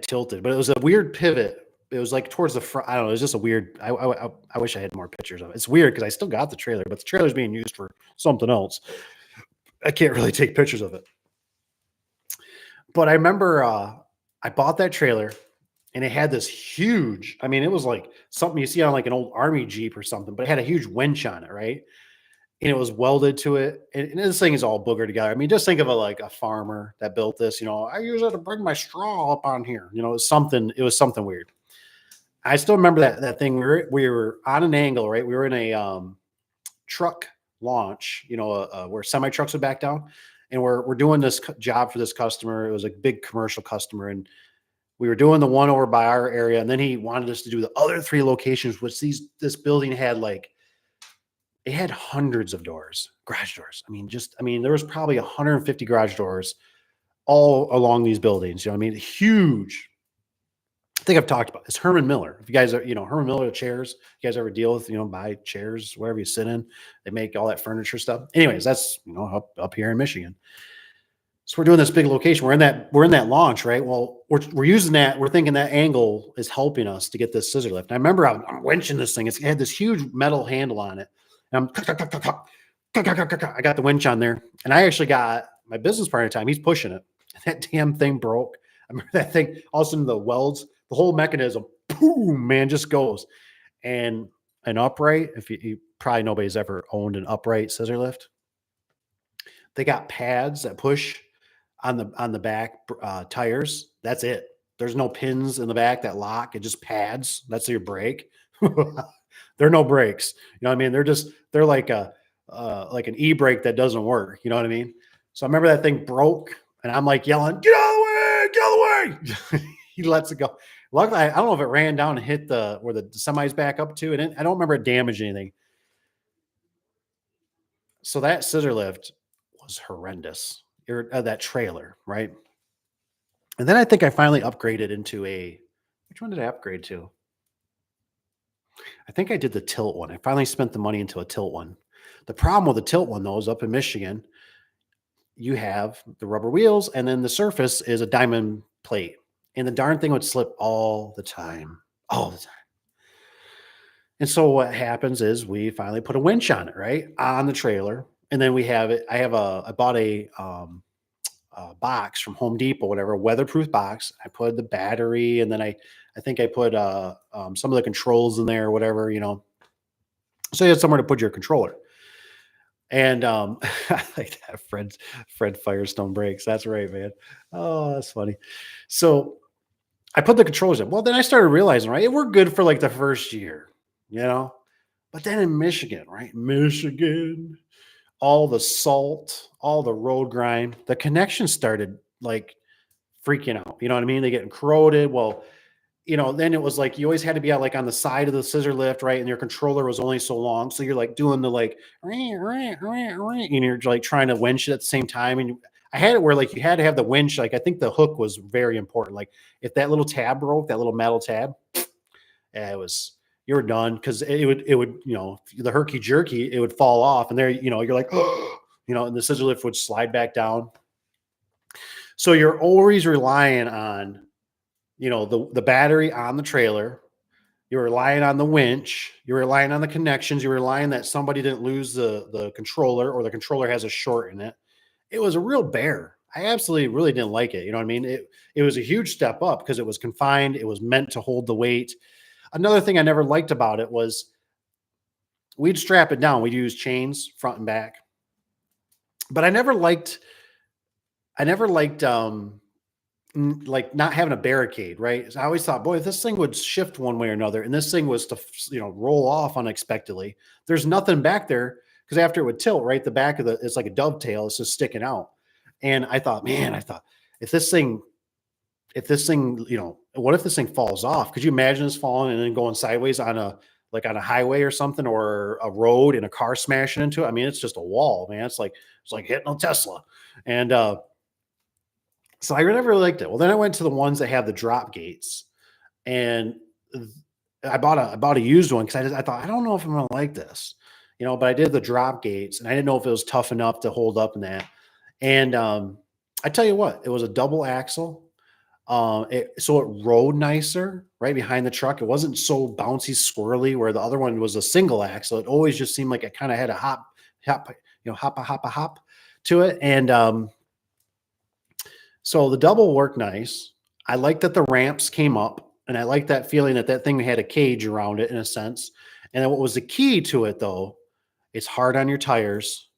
tilted, but it was a weird pivot. It was like towards the front. I don't know. It was just a weird. I wish I had more pictures of it. It's weird because I still got the trailer, but the trailer's being used for something else. I can't really take pictures of it. But I remember I bought that trailer, and it had this huge. I mean, it was like something you see on like an old Army Jeep or something, but it had a huge winch on it, right? and it was welded to it. And this thing is all boogered together. I mean, just think of like a farmer that built this. I use it to bring my straw up on here. It was something weird. I still remember that thing. We were on an angle, right? We were in a truck launch, where semi trucks would back down, and we're doing this job for this customer. It was a big commercial customer, and we were doing the one over by our area, and then he wanted us to do the other 3 locations, which this building had it had hundreds of doors, garage doors. I mean, there was probably 150 garage doors all along these buildings. Huge. I think I've talked about this. Herman Miller. If you guys are, Herman Miller chairs, you guys ever deal with, buy chairs, wherever you sit in, they make all that furniture stuff. Anyways, that's, up here in Michigan. So we're doing this big location. We're in that launch, right? Well, we're using that. We're thinking that angle is helping us to get this scissor lift. And I remember I'm winching this thing. It had this huge metal handle on it. And I got the winch on there, and I actually got my business partner at the time. He's pushing it. That damn thing broke. I remember that thing. All of a sudden, the welds, the whole mechanism, boom, man, just goes. And an upright. If you probably nobody's ever owned an upright scissor lift. They got pads that push on the back tires. That's it. There's no pins in the back that lock. It just pads. That's your brake. There are no brakes. You know what I mean? They're like an e-brake that doesn't work. You know what I mean? So I remember that thing broke, and I'm like yelling, "Get out of the way! Get out of the way!" He lets it go. Luckily, I don't know if it ran down and hit where the semi's back up to, and I don't remember it damaging anything. So that scissor lift was horrendous. That trailer, right? And then I think I finally upgraded into which one did I upgrade to? I think I did the tilt one. I finally spent the money into a tilt one. The problem with the tilt one, though, is up in Michigan, you have the rubber wheels, and then the surface is a diamond plate. And the darn thing would slip all the time. All the time. And so what happens is we finally put a winch on it, right? On the trailer. And then we have it. I bought a box from Home Depot, whatever, a weatherproof box. I put the battery, and then I think I put some of the controls in there, whatever, So you had somewhere to put your controller. And I like that Fred Firestone breaks. That's right, man. Oh, that's funny. So I put the controllers in. Well, then I started realizing, right, we're good for like the first year, But then in Michigan, right? Michigan, all the salt, all the road grime, the connection started like freaking out. You know what I mean? They getting corroded. Well, then it was like you always had to be out like on the side of the scissor lift, right? And your controller was only so long. So you're like doing the like, and you're like trying to winch it at the same time. And I had it where like you had to have the winch. Like I think the hook was very important. Like if that little tab broke, that little metal tab, you were done, because it would, the herky jerky, it would fall off, and there, you're like, and the scissor lift would slide back down. So you're always relying on, the battery on the trailer. You're relying on the winch. You're relying on the connections. You're relying that somebody didn't lose the controller, or the controller has a short in it. It was a real bear. I absolutely really didn't like it. You know what I mean? It was a huge step up because it was confined. It was meant to hold the weight. Another thing I never liked about it was we'd strap it down. We'd use chains front and back. But I never liked like not having a barricade, right? So I always thought, boy, if this thing would shift one way or another, and this thing was to, roll off unexpectedly, there's nothing back there, because after it would tilt, right, the back of it's like a dovetail, it's just sticking out. And I thought, if this thing, what if this thing falls off? Could you imagine this falling and then going sideways on a highway or something, or a road, and a car smashing into it? I mean, it's just a wall, man. It's like hitting a Tesla. And so I never really liked it. Well, then I went to the ones that have the drop gates, and I bought a used one because I thought, I don't know if I'm gonna like this, but I did the drop gates, and I didn't know if it was tough enough to hold up in that. And I tell you what, it was a double axle. So it rode nicer right behind the truck. It wasn't so bouncy, squirrely, where the other one was a single axle. It always just seemed like it kind of had a hop to it. And so the double worked nice. I liked that the ramps came up, and I liked that feeling that thing had a cage around it in a sense. And then what was the key to it, though, It's hard on your tires,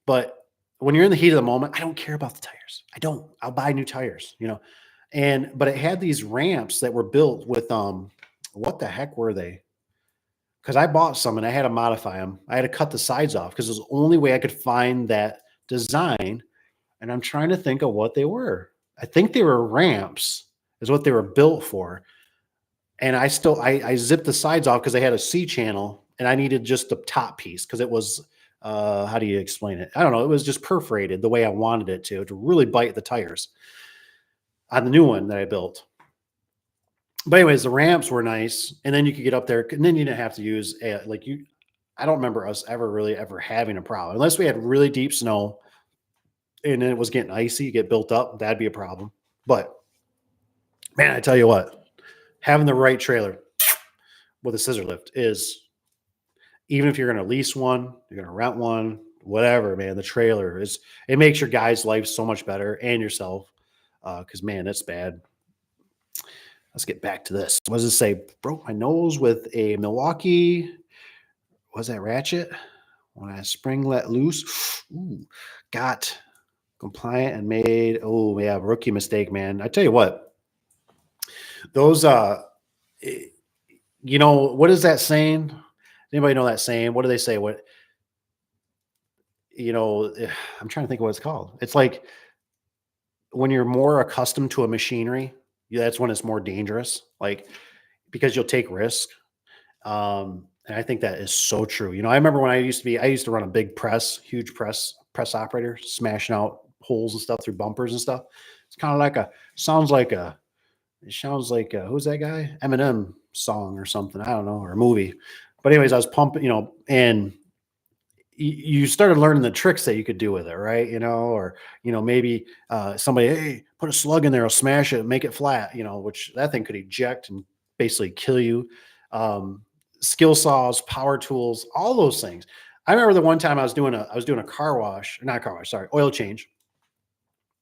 but when you're in the heat of the moment, I don't care about the tires. I don't. I'll buy new tires, you know. And but it had these ramps that were built with what the heck were they? Because I bought some and I had to modify them. I had to cut the sides off because it was the only way I could find that design. And I'm trying to think of what they were. I think they were ramps, is what they were built for. And I zipped the sides off because they had a C channel and I needed just the top piece because it was how do you explain it? I don't know. It was just perforated the way I wanted it to really bite the tires on the new one that I built. But anyways, the ramps were nice, and then you could get up there, and then you didn't have to use like you. I don't remember us ever having a problem unless we had really deep snow, and then it was getting icy, get built up. That'd be a problem. But man, I tell you what, having the right trailer with a scissor lift is, even if you're going to lease one, you're going to rent one, whatever. Man, the trailer is, it makes your guy's life so much better and yourself. Because man, it's bad. Let's get back to this. What does it say? Broke my nose with a Milwaukee. Was that ratchet? When I spring let loose, ooh, got compliant and made. Oh yeah, rookie mistake, man. I tell you what, those you know, what is that saying? Anybody know that saying? What do they say? What, you know, I'm trying to think of what it's called. It's like when you're more accustomed to a machinery, that's when it's more dangerous. Like because you'll take risk. And I think that is so true. You know, I remember when I used to run a big press, huge press operator, smashing out holes and stuff through bumpers and stuff. It's kind of like it sounds like who's that guy? Eminem song or something. I don't know, or a movie. But anyways, I was pumping, you know, and you started learning the tricks that you could do with it, right? You know, or you know, maybe somebody, hey, put a slug in there, I'll smash it, make it flat, you know, which that thing could eject and basically kill you. Um, Skill saws, power tools, all those things. I remember the one time I was doing a car wash, not car wash, sorry, oil change.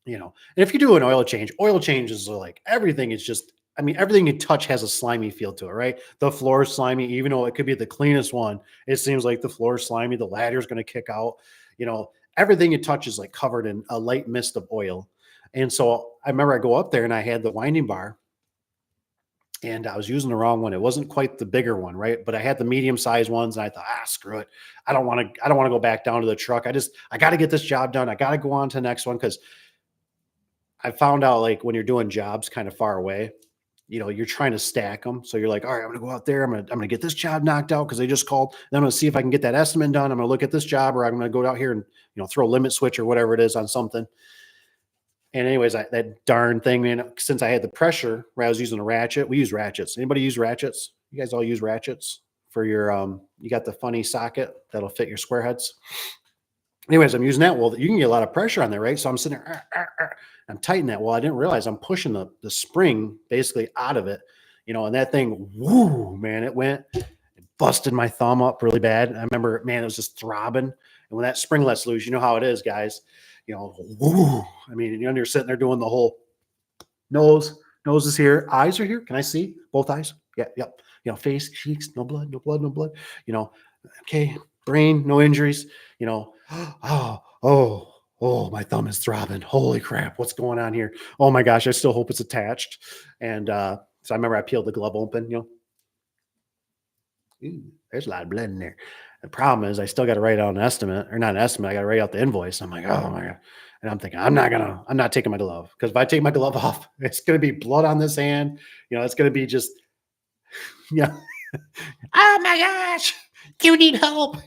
You know, and if you do an oil changes are like everything is just, I mean, everything you touch has a slimy feel to it, right? The floor is slimy, even though it could be the cleanest one. It seems like the floor is slimy, the ladder is going to kick out. You know, everything you touch is like covered in a light mist of oil. And so I remember I go up there and I had the winding bar and I was using the wrong one. It wasn't quite the bigger one, right? But I had the medium sized ones, and I thought, screw it. I don't want to go back down to the truck. I got to get this job done. I got to go on to the next one because I found out like when you're doing jobs kind of far away, you know, you're trying to stack them. So you're like, all right, I'm gonna go out there. I'm gonna get this job knocked out because they just called. Then I'm gonna see if I can get that estimate done. I'm gonna look at this job, or I'm gonna go out here and throw a limit switch or whatever it is on something. And anyways, that darn thing, man. Since I had the pressure where I was using a ratchet, we use ratchets. Anybody use ratchets? You guys all use ratchets for your you got the funny socket that'll fit your square heads. Anyways, I'm using that. Well, you can get a lot of pressure on there, right? So I'm sitting there, I'm tightening that. Well, I didn't realize I'm pushing the spring basically out of it, and that thing, whoo, man, it busted my thumb up really bad. I remember, man, it was just throbbing. And when that spring lets loose, you know how it is, guys. Whoo. I mean, you're sitting there doing the whole nose is here, eyes are here. Can I see both eyes? Yeah, yep. Face, cheeks, no blood, no blood, no blood. Okay, brain, no injuries. Oh, my thumb is throbbing. Holy crap, what's going on here? Oh my gosh, I still hope it's attached. And so I remember I peeled the glove open. Ooh, there's a lot of blood in there. The problem is I still got to write out an estimate, or not an estimate. I got to write out the invoice. I'm like, oh my God. And I'm thinking, I'm not taking my glove, because if I take my glove off, it's going to be blood on this hand. It's going to be just, yeah. Oh my gosh, you need help.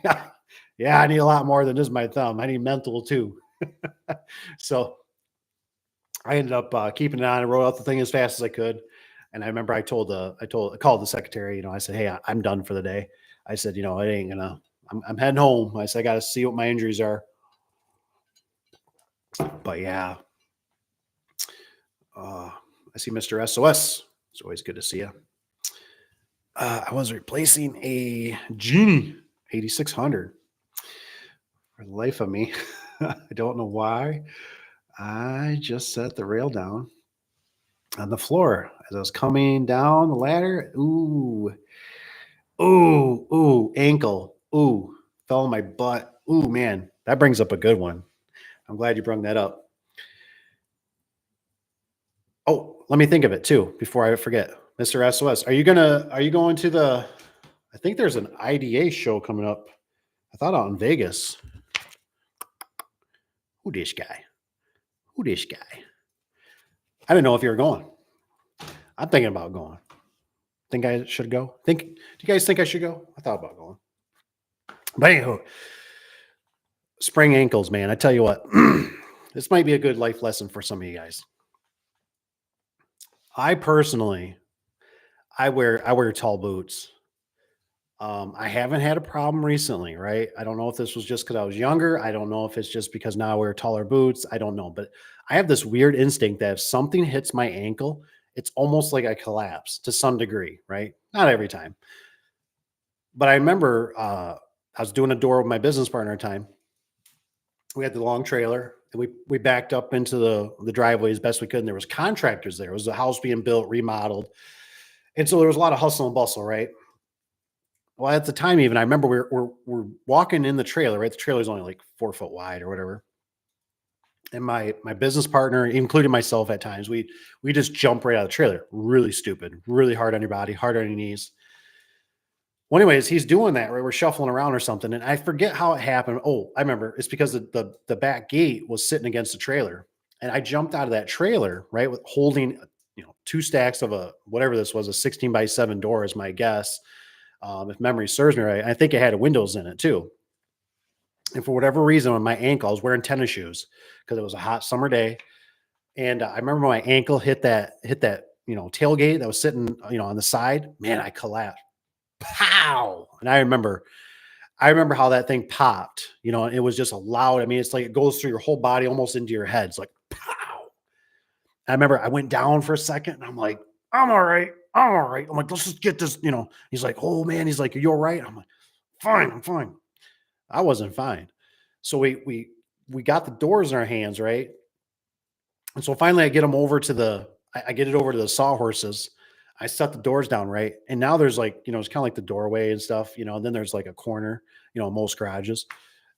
Yeah, I need a lot more than just my thumb. I need mental too. So I ended up keeping it on and wrote out the thing as fast as I could. And I remember I called the secretary, I said, hey, I'm done for the day. I said, it ain't gonna, I'm heading home. I said, I got to see what my injuries are. But yeah, I see Mr. SOS. It's always good to see you. I was replacing a Genie 8600. For the life of me, I don't know why. I just set the rail down on the floor as I was coming down the ladder. Ooh, ankle. Ooh, fell on my butt. Ooh, man, that brings up a good one. I'm glad you brought that up. Oh, let me think of it too before I forget. Mr. SOS, are you going to the I think there's an IDA show coming up. I thought out in Vegas. Who this guy? Who this guy? I didn't know if you were going. I'm thinking about going. Think I should go? Do you guys think I should go? I thought about going. But anyhow, sprained ankles, man. I tell you what, this might be a good life lesson for some of you guys. I personally, I wear tall boots. I haven't had a problem recently, right? I don't know if this was just because I was younger. I don't know if it's just because now I wear taller boots. I don't know, but I have this weird instinct that if something hits my ankle, it's almost like I collapse to some degree, right? Not every time, but I remember I was doing a door with my business partner at the time. We had the long trailer and we backed up into the driveway as best we could. And there was contractors there. It was a house being built, remodeled. And so there was a lot of hustle and bustle, right? Well, at the time, even I remember we're walking in the trailer, right? The trailer's only like 4 foot wide or whatever. And my business partner, including myself at times, we just jump right out of the trailer. Really stupid, really hard on your body, hard on your knees. Well, anyways, he's doing that, right? We're shuffling around or something. And I forget how it happened. Oh, I remember. It's because the back gate was sitting against the trailer. And I jumped out of that trailer, right? With holding, two stacks of a whatever this was, a 16 by 7 door is my guess. If memory serves me right. I think it had windows in it too. And for whatever reason, on my ankle, I was wearing tennis shoes because it was a hot summer day. And I remember my ankle hit that, tailgate that was sitting, on the side. Man, I collapsed. Pow! And I remember how that thing popped. It was just a loud. I mean, it's like it goes through your whole body, almost into your head. It's like pow. I remember I went down for a second, and I'm like, I'm all right. I'm all right. I'm like, let's just get this. He's like, oh man. He's like, are you all right? I'm like, fine. I'm fine. I wasn't fine. So we got the doors in our hands, right? And so finally, I get them over to I get it over to the sawhorses. I set the doors down, right? And now there's like, it's kind of like the doorway and stuff, and then there's like a corner, most garages.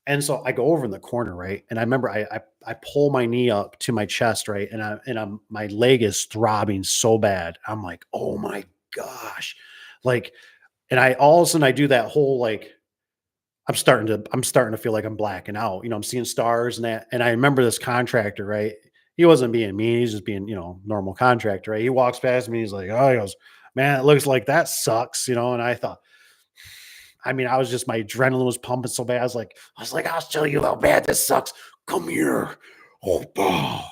And so I go over in the corner, right? And I remember I pull my knee up to my chest, right? And my leg is throbbing so bad. I'm like, oh my gosh. Like, and I all of a sudden I do that whole like I'm starting to feel like I'm blacking out. I'm seeing stars and that. And I remember this contractor, right? He wasn't being mean. He's just being, normal contractor, right? He walks past me. He's like, oh, he goes, man, it looks like that sucks. And I thought, I mean, I was just my adrenaline was pumping so bad. I was like, I'll show you how bad this sucks. Come here. Oh.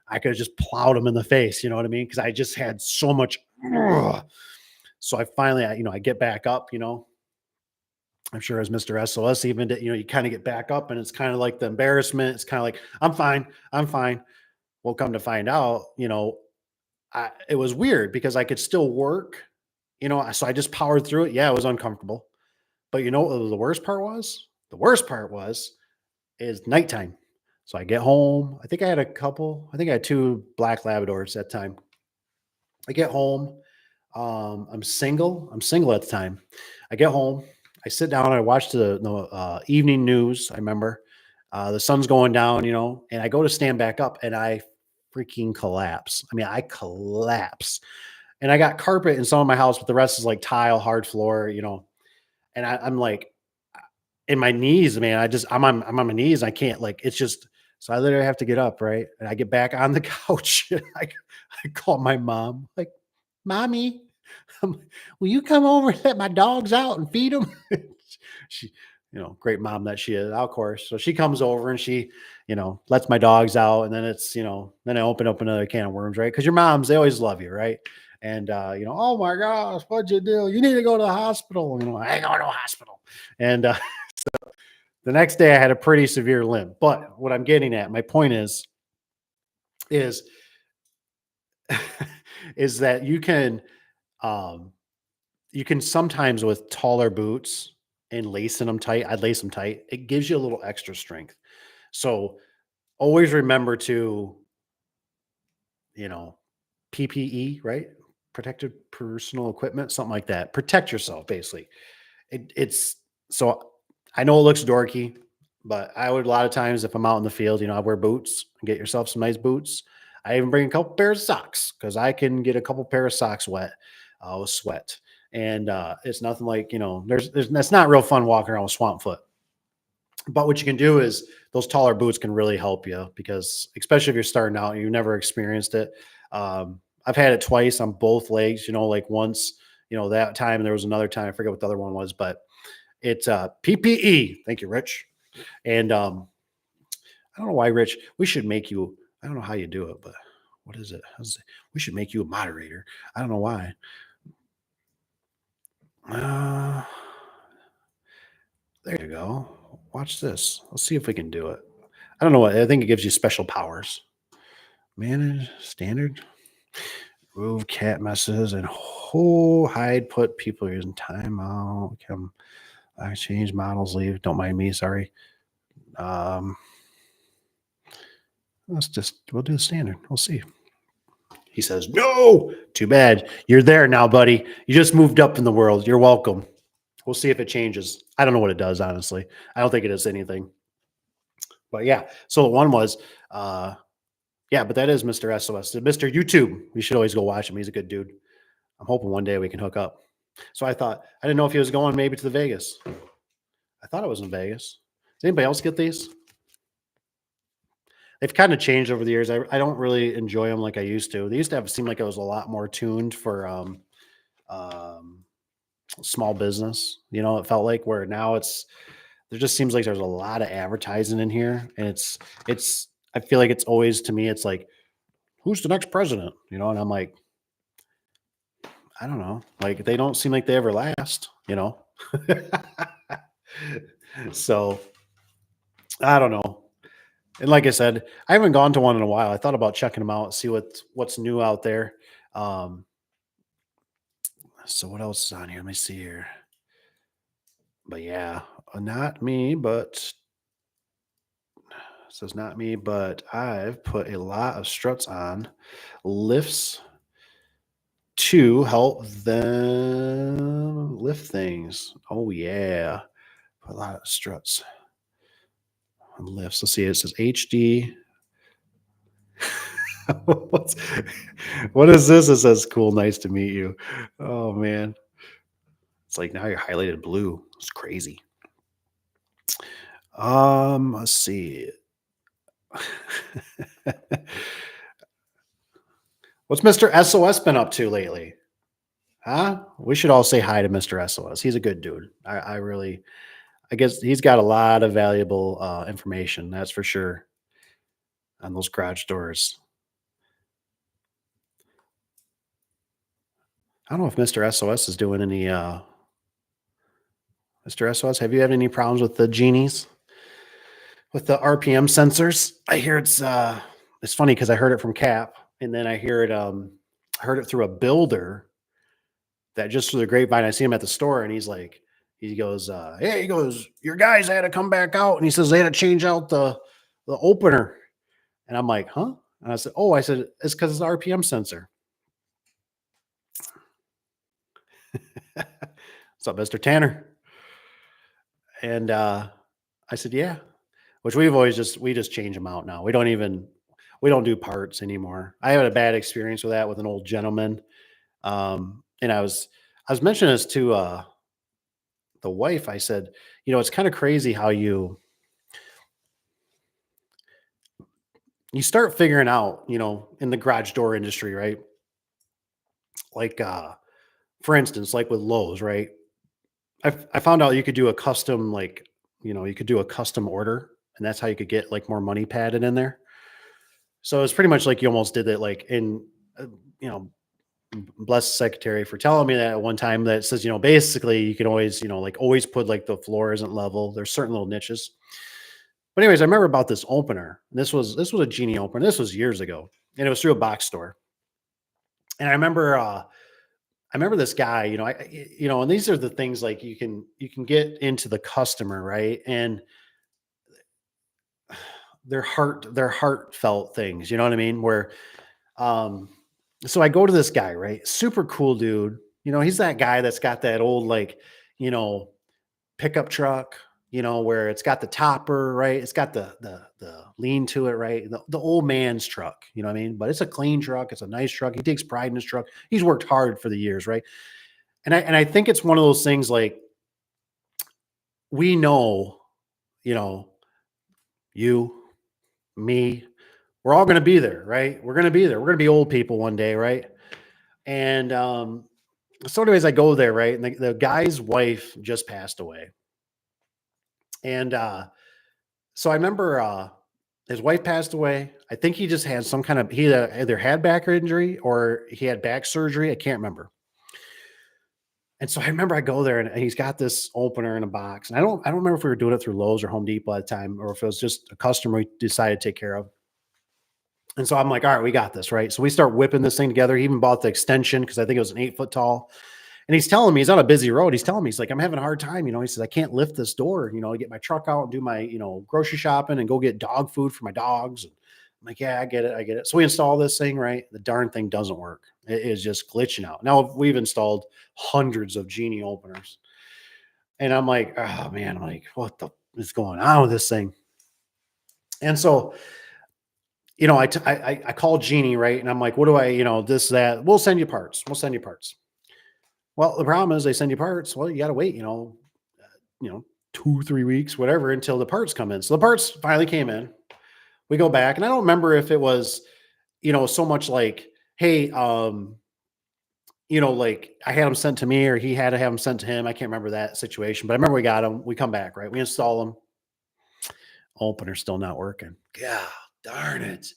I could have just plowed him in the face. You know what I mean? Because I just had so much. Ugh. So I finally, I get back up. I'm sure as Mr. SOS even did, you kind of get back up and it's kind of like the embarrassment. It's kind of like, I'm fine. I'm fine. Well, come to find out, it was weird because I could still work, so I just powered through it. Yeah, it was uncomfortable. But you know what the worst part was? The worst part is nighttime. So I get home. I think I had two black Labradors at the time. I get home. I'm single. I'm single at the time. I get home. I sit down. I watch the evening news. I remember the sun's going down, and I go to stand back up, and I freaking collapse. I mean, I collapse, and I got carpet in some of my house, but the rest is like tile, hard floor, And I'm like, in my knees, man. I'm on my knees. I can't like. It's just so I literally have to get up, right, and I get back on the couch. And I call my mom, like, mommy, will you come over and let my dogs out and feed them? She, great mom that she is, of course. So she comes over and she, lets my dogs out. And then then I open up another can of worms, right? Because your moms, they always love you, right? And, oh my gosh, what'd you do? You need to go to the hospital. I ain't going to a hospital. And the next day I had a pretty severe limp. But what I'm getting at, my point is, is that um, you can sometimes with taller boots and lacing them tight, I'd lace them tight. It gives you a little extra strength. So always remember to, you know, PPE, right? Protected personal equipment, something like that. Protect yourself, basically. It's so I know it looks dorky, but I would a lot of times if I'm out in the field, I wear boots. Get yourself some nice boots. I even bring a couple pairs of socks because I can get a couple pair of socks wet with sweat. And it's nothing like there's that's not real fun walking around with swamp foot. But what you can do is those taller boots can really help you because especially if you're starting out and you've never experienced it. I've had it twice on both legs. Like once. That time, and there was another time I forget what the other one was, but it's PPE. Thank you, Rich. And I don't know why, Rich. We should make you. I don't know how you do it, but what is it? We should make you a moderator. I don't know why. Uh, there you go. Watch this. Let's see if we can do it. I don't know what. I think it gives you special powers. Manage standard. Remove cat messes and hide. Put people using timeout. Come. I change models. Leave. Don't mind me. Sorry. We'll do the standard. We'll see. He says, no, too bad. You're there now, buddy. You just moved up in the world. You're welcome. We'll see if it changes. I don't know what it does, honestly. I don't think it does anything. But yeah, so one was, yeah, but that is Mr. SOS. Mr. YouTube. You should always go watch him. He's a good dude. I'm hoping one day we can hook up. So I didn't know if he was going maybe to the Vegas. I thought it was in Vegas. Does anybody else get these? They've kind of changed over the years. I don't really enjoy them like I used to. They used to seem like it was a lot more tuned for small business. It felt like where now there just seems like there's a lot of advertising in here, and it's. I feel like it's always to me. It's like, who's the next president? And I'm like, I don't know. Like they don't seem like they ever last. So I don't know. And like I said, I haven't gone to one in a while. I thought about checking them out, see what's new out there. So what else is on here? Let me see here. But yeah, not me, but it says not me, but I've put a lot of struts on lifts to help them lift things. Oh yeah, put a lot of struts on lifts. Let's see. It says HD. What is this? It says cool, nice to meet you. Oh man. It's like now you're highlighted blue. It's crazy. Let's see. What's Mr. SOS been up to lately? Huh? We should all say hi to Mr. SOS. He's a good dude. I guess he's got a lot of valuable information, that's for sure, on those garage doors. I don't know if Mr. SOS is doing any Mr. SOS, have you had any problems with the genies? With the RPM sensors? I hear it's funny because I heard it from Cap, and then I heard it through a builder that just through the grapevine. I see him at the store, and he goes, hey, he goes, your guys had to come back out, and he says they had to change out the opener, and I'm like, huh? And I said, it's because it's an RPM sensor. What's up, Mr. Tanner? And I said, yeah. Which we just change them out now. We don't do parts anymore. I had a bad experience with that with an old gentleman. And I was mentioning this to the wife. I said, it's kind of crazy how you start figuring out, in the garage door industry, right? Like for instance, like with Lowe's, right? I found out you could do a custom you could do a custom order, and that's how you could get like more money padded in there. So it's pretty much like you almost did that, like in, you know, bless the secretary for telling me that at one time that says, basically you can always, like always put like the floor isn't level. There's certain little niches. But anyways, I remember about this opener. This was a Genie opener. This was years ago, and it was through a box store. And I remember this guy, and these are the things like you can get into the customer, right? And their heartfelt things, you know what I mean? Where so I go to this guy, right? Super cool dude. He's that guy that's got that old like, pickup truck, where it's got the topper, right? It's got the lean to it, right? The old man's truck, you know what I mean? But it's a clean truck. It's a nice truck. He takes pride in his truck. He's worked hard for the years, right? And I think it's one of those things like we know, you know, you, me, we're all going to be there, right? We're going to be there. We're going to be old people one day, right? And so, anyways, I go there, right? And the guy's wife just passed away, and so I remember his wife passed away. I think he just had some kind of he either had back injury or he had back surgery. I can't remember. And so I remember I go there and he's got this opener in a box, and I don't remember if we were doing it through Lowe's or Home Depot at the time, or if it was just a customer we decided to take care of. And so I'm like, all right, we got this, right? So we start whipping this thing together. He even bought the extension because I think it was an 8 foot tall. And he's telling me he's on a busy road. He's telling me, he's like, I'm having a hard time. He says, I can't lift this door, to get my truck out and do my, grocery shopping and go get dog food for my dogs. And I'm like, yeah, I get it. I get it. So we install this thing, right? The darn thing doesn't work. It is just glitching out. Now we've installed hundreds of Genie openers. And I'm like, oh man, I'm like, what is going on with this thing? And so, I call Genie, right? And I'm like, what do I, this, that, we'll send you parts. We'll send you parts. Well, the problem is they send you parts. Well, you got to wait, 2, 3 weeks, whatever, until the parts come in. So the parts finally came in. We go back, and I don't remember if it was, so much like, hey, like I had them sent to me or he had to have them sent to him. I can't remember that situation, but I remember we got them. We come back, right? We install them. Opener's still not working. God darn it.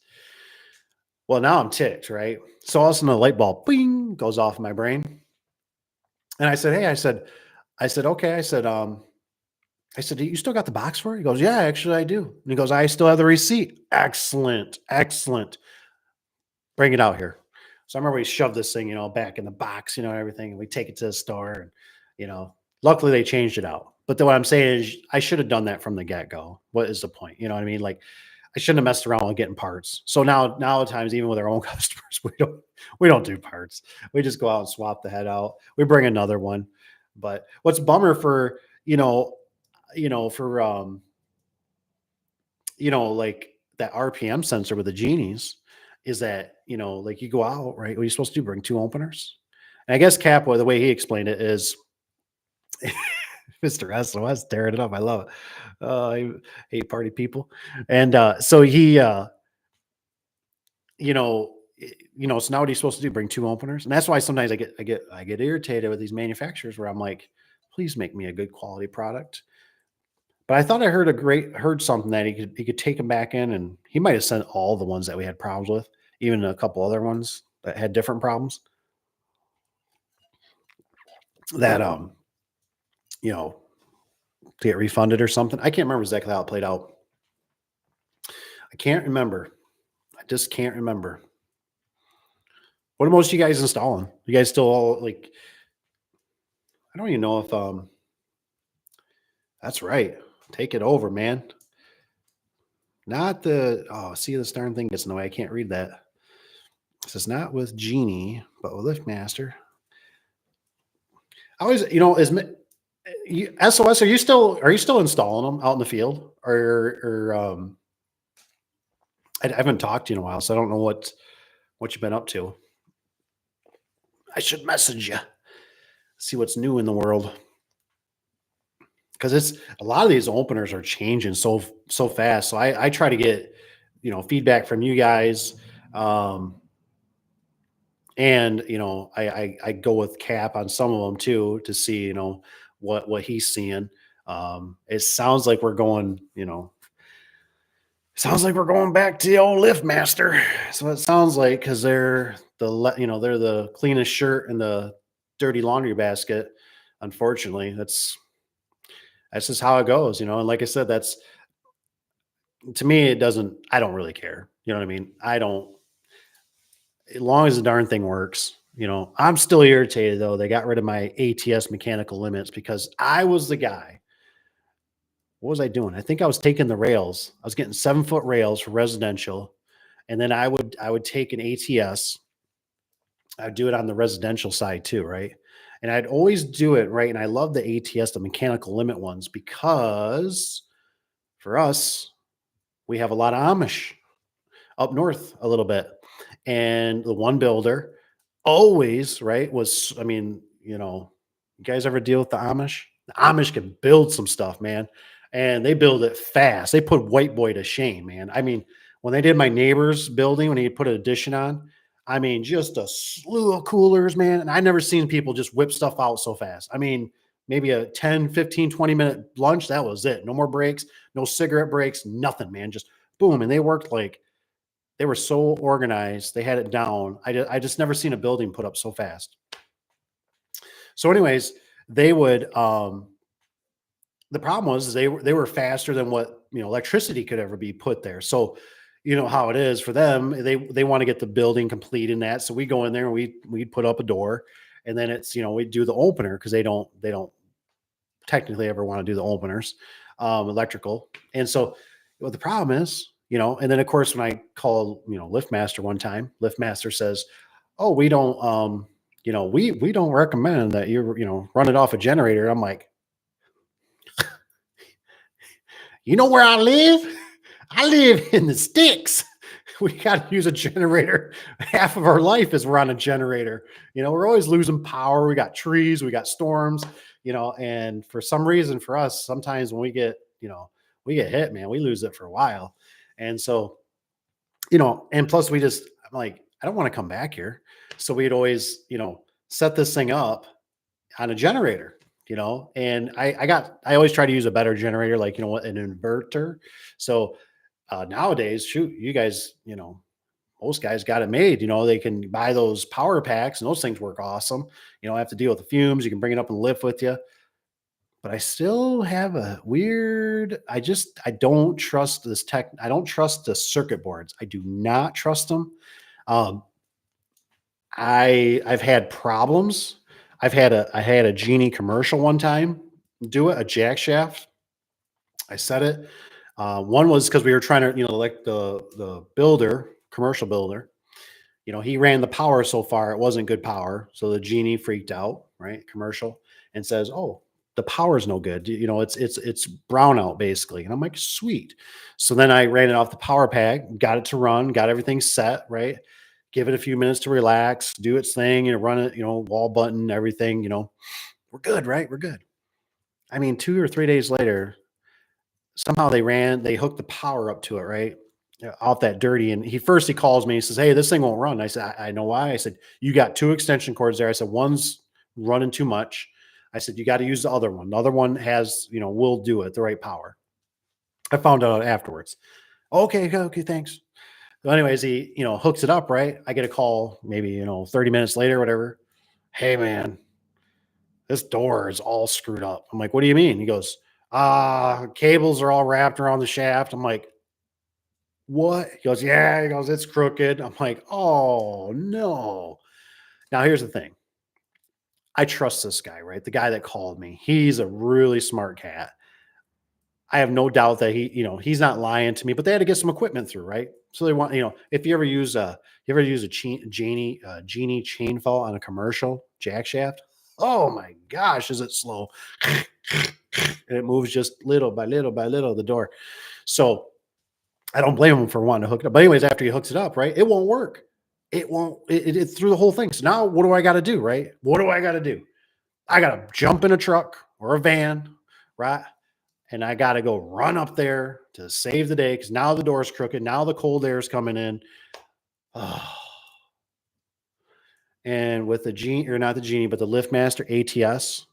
Well, now I'm ticked, right? So all of a sudden the light bulb, bing, goes off in my brain. And I said, hey, okay. I said, you still got the box for it? He goes, yeah, actually I do. And he goes, I still have the receipt. Excellent. Excellent. Bring it out here. So I remember we shoved this thing, back in the box, and everything. And we take it to the store and, luckily they changed it out. But what I'm saying is I should have done that from the get-go. What is the point? You know what I mean? Like I shouldn't have messed around with getting parts. So now at times, even with our own customers, we don't do parts. We just go out and swap the head out. We bring another one. But what's bummer for, like that RPM sensor with the Genies is that, like you go out, right? What are you supposed to do? Bring 2 openers? And I guess Capwa, the way he explained it is Mr. SOS tearing it up. I love it. I hate party people. And so he, so now what are you supposed to do? Bring 2 openers? And that's why sometimes I get irritated with these manufacturers where I'm like, please make me a good quality product. But I thought I heard something that he could take them back in, and he might have sent all the ones that we had problems with, even a couple other ones that had different problems that, to get refunded or something. I can't remember exactly how it played out. I can't remember. I just can't remember. What are most of you guys installing? You guys still all like, I don't even know if, that's right. Take it over, man. Not see, this darn thing gets in the way. I can't read that. It says not with Genie, but with LiftMaster. I always, SOS, are you still installing them out in the field or I haven't talked to you in a while, so I don't know what you've been up to. I should message you, see what's new in the world. Because it's a lot of these openers are changing so fast. So I try to get, feedback from you guys. And, I go with Cap on some of them too, to see, what he's seeing. It sounds like we're going, back to the old LiftMaster. So it sounds like, because they're the cleanest shirt in the dirty laundry basket. Unfortunately, that's just how it goes, And like I said, to me, I don't really care. You know what I mean? As long as the darn thing works, I'm still irritated though. They got rid of my ATS mechanical limits because I was the guy. What was I doing? I think I was taking the rails. I was getting 7-foot rails for residential. And then I would take an ATS. I would do it on the residential side too. Right. And I'd always do it right. And I love the ATS, the mechanical limit ones, because for us, we have a lot of Amish up north a little bit. And the one builder always, right, was, I mean, you guys ever deal with the Amish? The Amish can build some stuff, man. And they build it fast. They put white boy to shame, man. I mean, when they did my neighbor's building, when he put an addition on, I mean, just a slew of coolers, man. And I never seen people just whip stuff out so fast. I mean, maybe a 10, 15, 20-minute lunch. That was it. No more breaks, no cigarette breaks, nothing, man. Just boom. And they worked like, they were so organized. They had it down. I just never seen a building put up so fast. So, anyways, they would. The problem was they were faster than what electricity could ever be put there. So, you know how it is for them. They want to get the building complete in that. So we go in there and we put up a door, and then it's we do the opener because they don't technically ever want to do the openers, electrical. And so what the problem is, and then of course when I call, LiftMaster one time, LiftMaster says, "Oh, we don't, we don't recommend that run it off a generator." I'm like, you know where I live? I live in the sticks. We got to use a generator. Half of our life is we're on a generator. We're always losing power. We got trees, we got storms, and for some reason for us, sometimes when we get hit, man, we lose it for a while. And so, and plus I'm like, I don't want to come back here. So we'd always, set this thing up on a generator, and I always try to use a better generator, like, an inverter. So nowadays, shoot, you guys, most guys got it made. They can buy those power packs, and those things work awesome. You don't have to deal with the fumes. You can bring it up and lift with you. But I still have a weird. I don't trust this tech. I don't trust the circuit boards. I do not trust them. Um, I've had problems. I had a Genie commercial one time do it, a jack shaft. I set it. One was because we were trying to, like the builder, commercial builder, he ran the power so far, it wasn't good power. So the Genie freaked out, right? Commercial, and says, "Oh, the power's no good. It's brownout basically." And I'm like, "Sweet." So then I ran it off the power pack, got it to run, got everything set, right? Give it a few minutes to relax, do its thing, run it, wall button, everything, we're good, right? We're good. I mean, 2 or 3 days later, somehow they hooked the power up to it, right? Off that dirty. And he calls me, he says, "Hey, this thing won't run." I said, I know why. I said, "You got two extension cords there." I said, "One's running too much." I said, "You got to use the other one. The other one has, will do it, the right power." I found out afterwards. Okay, okay, thanks. So anyways, he, hooks it up, right? I get a call maybe, 30 minutes later, whatever. "Hey man, this door is all screwed up." I'm like, "What do you mean?" He goes, cables are all wrapped around the shaft." I'm like, "What?" He goes, "Yeah." He goes, "It's crooked." I'm like, "Oh no." Now here's the thing. I trust this guy, right? The guy that called me. He's a really smart cat. I have no doubt that he's not lying to me, but they had to get some equipment through, right? So they want, if you ever use a Genie chain fall on a commercial jack shaft, oh my gosh, is it slow? And it moves just little by little by little, the door. So I don't blame him for wanting to hook it up. But anyways, after he hooks it up, right, it won't work. It won't. It threw the whole thing. So now, what do I got to do? Right? What do I got to do? I got to jump in a truck or a van, right? And I got to go run up there to save the day because now the door's crooked. Now the cold air is coming in. Oh. And with the Genie, or not the Genie, but the LiftMaster ATS,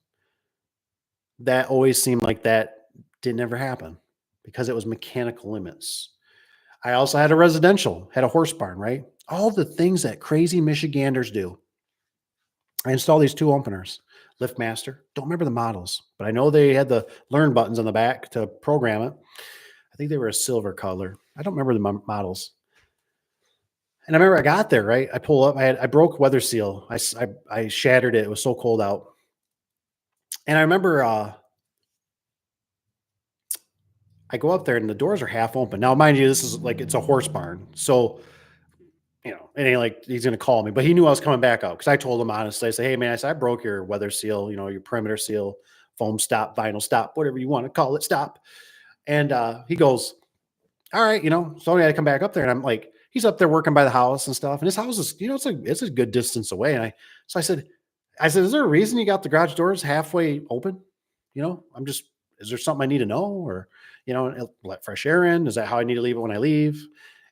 that always seemed like that didn't ever happen because it was mechanical limits. I also had a residential, had a horse barn, right? All the things that crazy Michiganders do. I installed these two openers, LiftMaster. Don't remember the models, but I know they had the learn buttons on the back to program it. I think they were a silver color. I don't remember the models. And I remember I got there, right? I pull up, I broke weather seal. I shattered it. It was so cold out. And I remember I go up there and the doors are half open. Now, mind you, this is like it's a horse barn. So it ain't like he's gonna call me, but he knew I was coming back up because I told him honestly. I said, "Hey man," I said, "I broke your weather seal, your perimeter seal, foam stop, vinyl stop, whatever you want to call it, stop." And he goes, "All right, so I had to come back up there." And I'm like, he's up there working by the house and stuff, and his house is, it's a good distance away. And so I said, "Is there a reason you got the garage doors halfway open? I'm just, is there something I need to know, or it'll let fresh air in? Is that how I need to leave it when I leave?"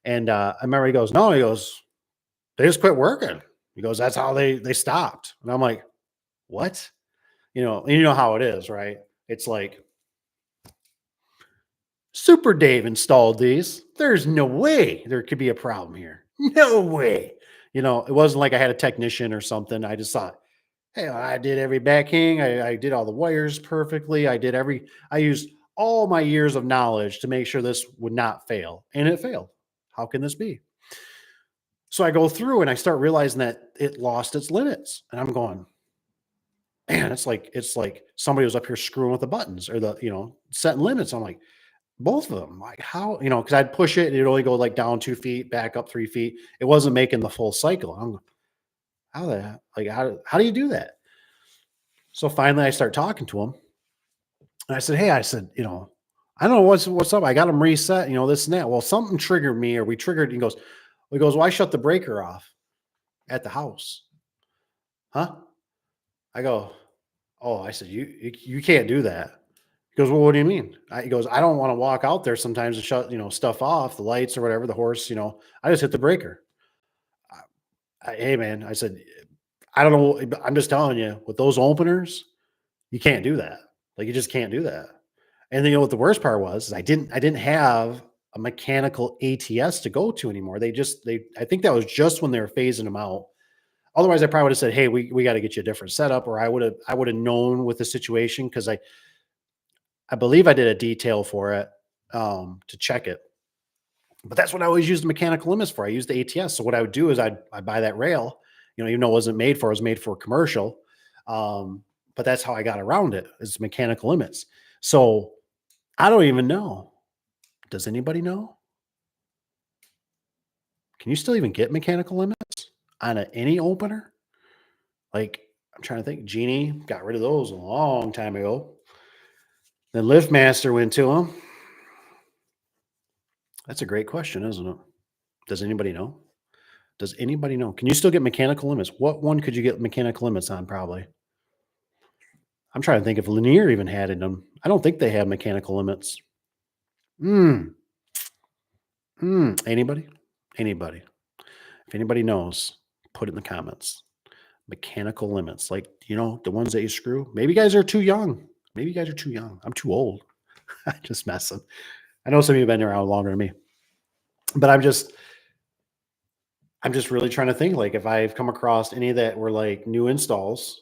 And I remember he goes, "No," he goes, "They just quit working." He goes, "That's how they stopped." And I'm like, "What?" And you know how it is, right? It's like, Super Dave installed these. There's no way there could be a problem here. No way. It wasn't like I had a technician or something. I just thought, hey, I did every backing. I did all the wires perfectly. I used all my years of knowledge to make sure this would not fail. And it failed. How can this be? So I go through and I start realizing that it lost its limits. And I'm going, man, it's like somebody was up here screwing with the buttons or setting limits. I'm like, both of them, like how, because I'd push it and it'd only go like down 2 feet, back up 3 feet. It wasn't making the full cycle. How do you do that? So finally I start talking to him and I said, "Hey," I said, "I don't know what's up. I got them reset, this and that." Well, something triggered me, or we triggered. He goes, "Well, I shut the breaker off at the house." Huh? I go, "Oh," I said, you can't do that." He goes, "Well, what do you mean?" He goes, "I don't want to walk out there sometimes and shut, stuff off, the lights or whatever, the horse, I just hit the breaker." Hey man, I said, "I don't know. I'm just telling you, with those openers, you can't do that. Like you just can't do that." And then what the worst part was is I didn't have a mechanical ATS to go to anymore. I think that was just when they were phasing them out. Otherwise, I probably would have said, "Hey, we got to get you a different setup," or I would have known with the situation because I believe I did a detail for it to check it. But that's what I always used the mechanical limits for. I used the ATS. So what I would do is I'd buy that rail, even though it wasn't made for, it was made for commercial. But that's how I got around it is mechanical limits. So I don't even know. Does anybody know? Can you still even get mechanical limits on any opener? Like I'm trying to think. Genie got rid of those a long time ago. Then LiftMaster went to them. That's a great question, isn't it? Does anybody know? Does anybody know? Can you still get mechanical limits? What one could you get mechanical limits on? Probably. I'm trying to think if Lanier even had in them. I don't think they have mechanical limits. Hmm. Anybody? Anybody? If anybody knows, put it in the comments. Mechanical limits, like the ones that you screw. Maybe you guys are too young. Maybe you guys are too young. I'm too old. I'm just messing. I know some of you have been around longer than me, but I'm just really trying to think. Like if I've come across any that were like new installs,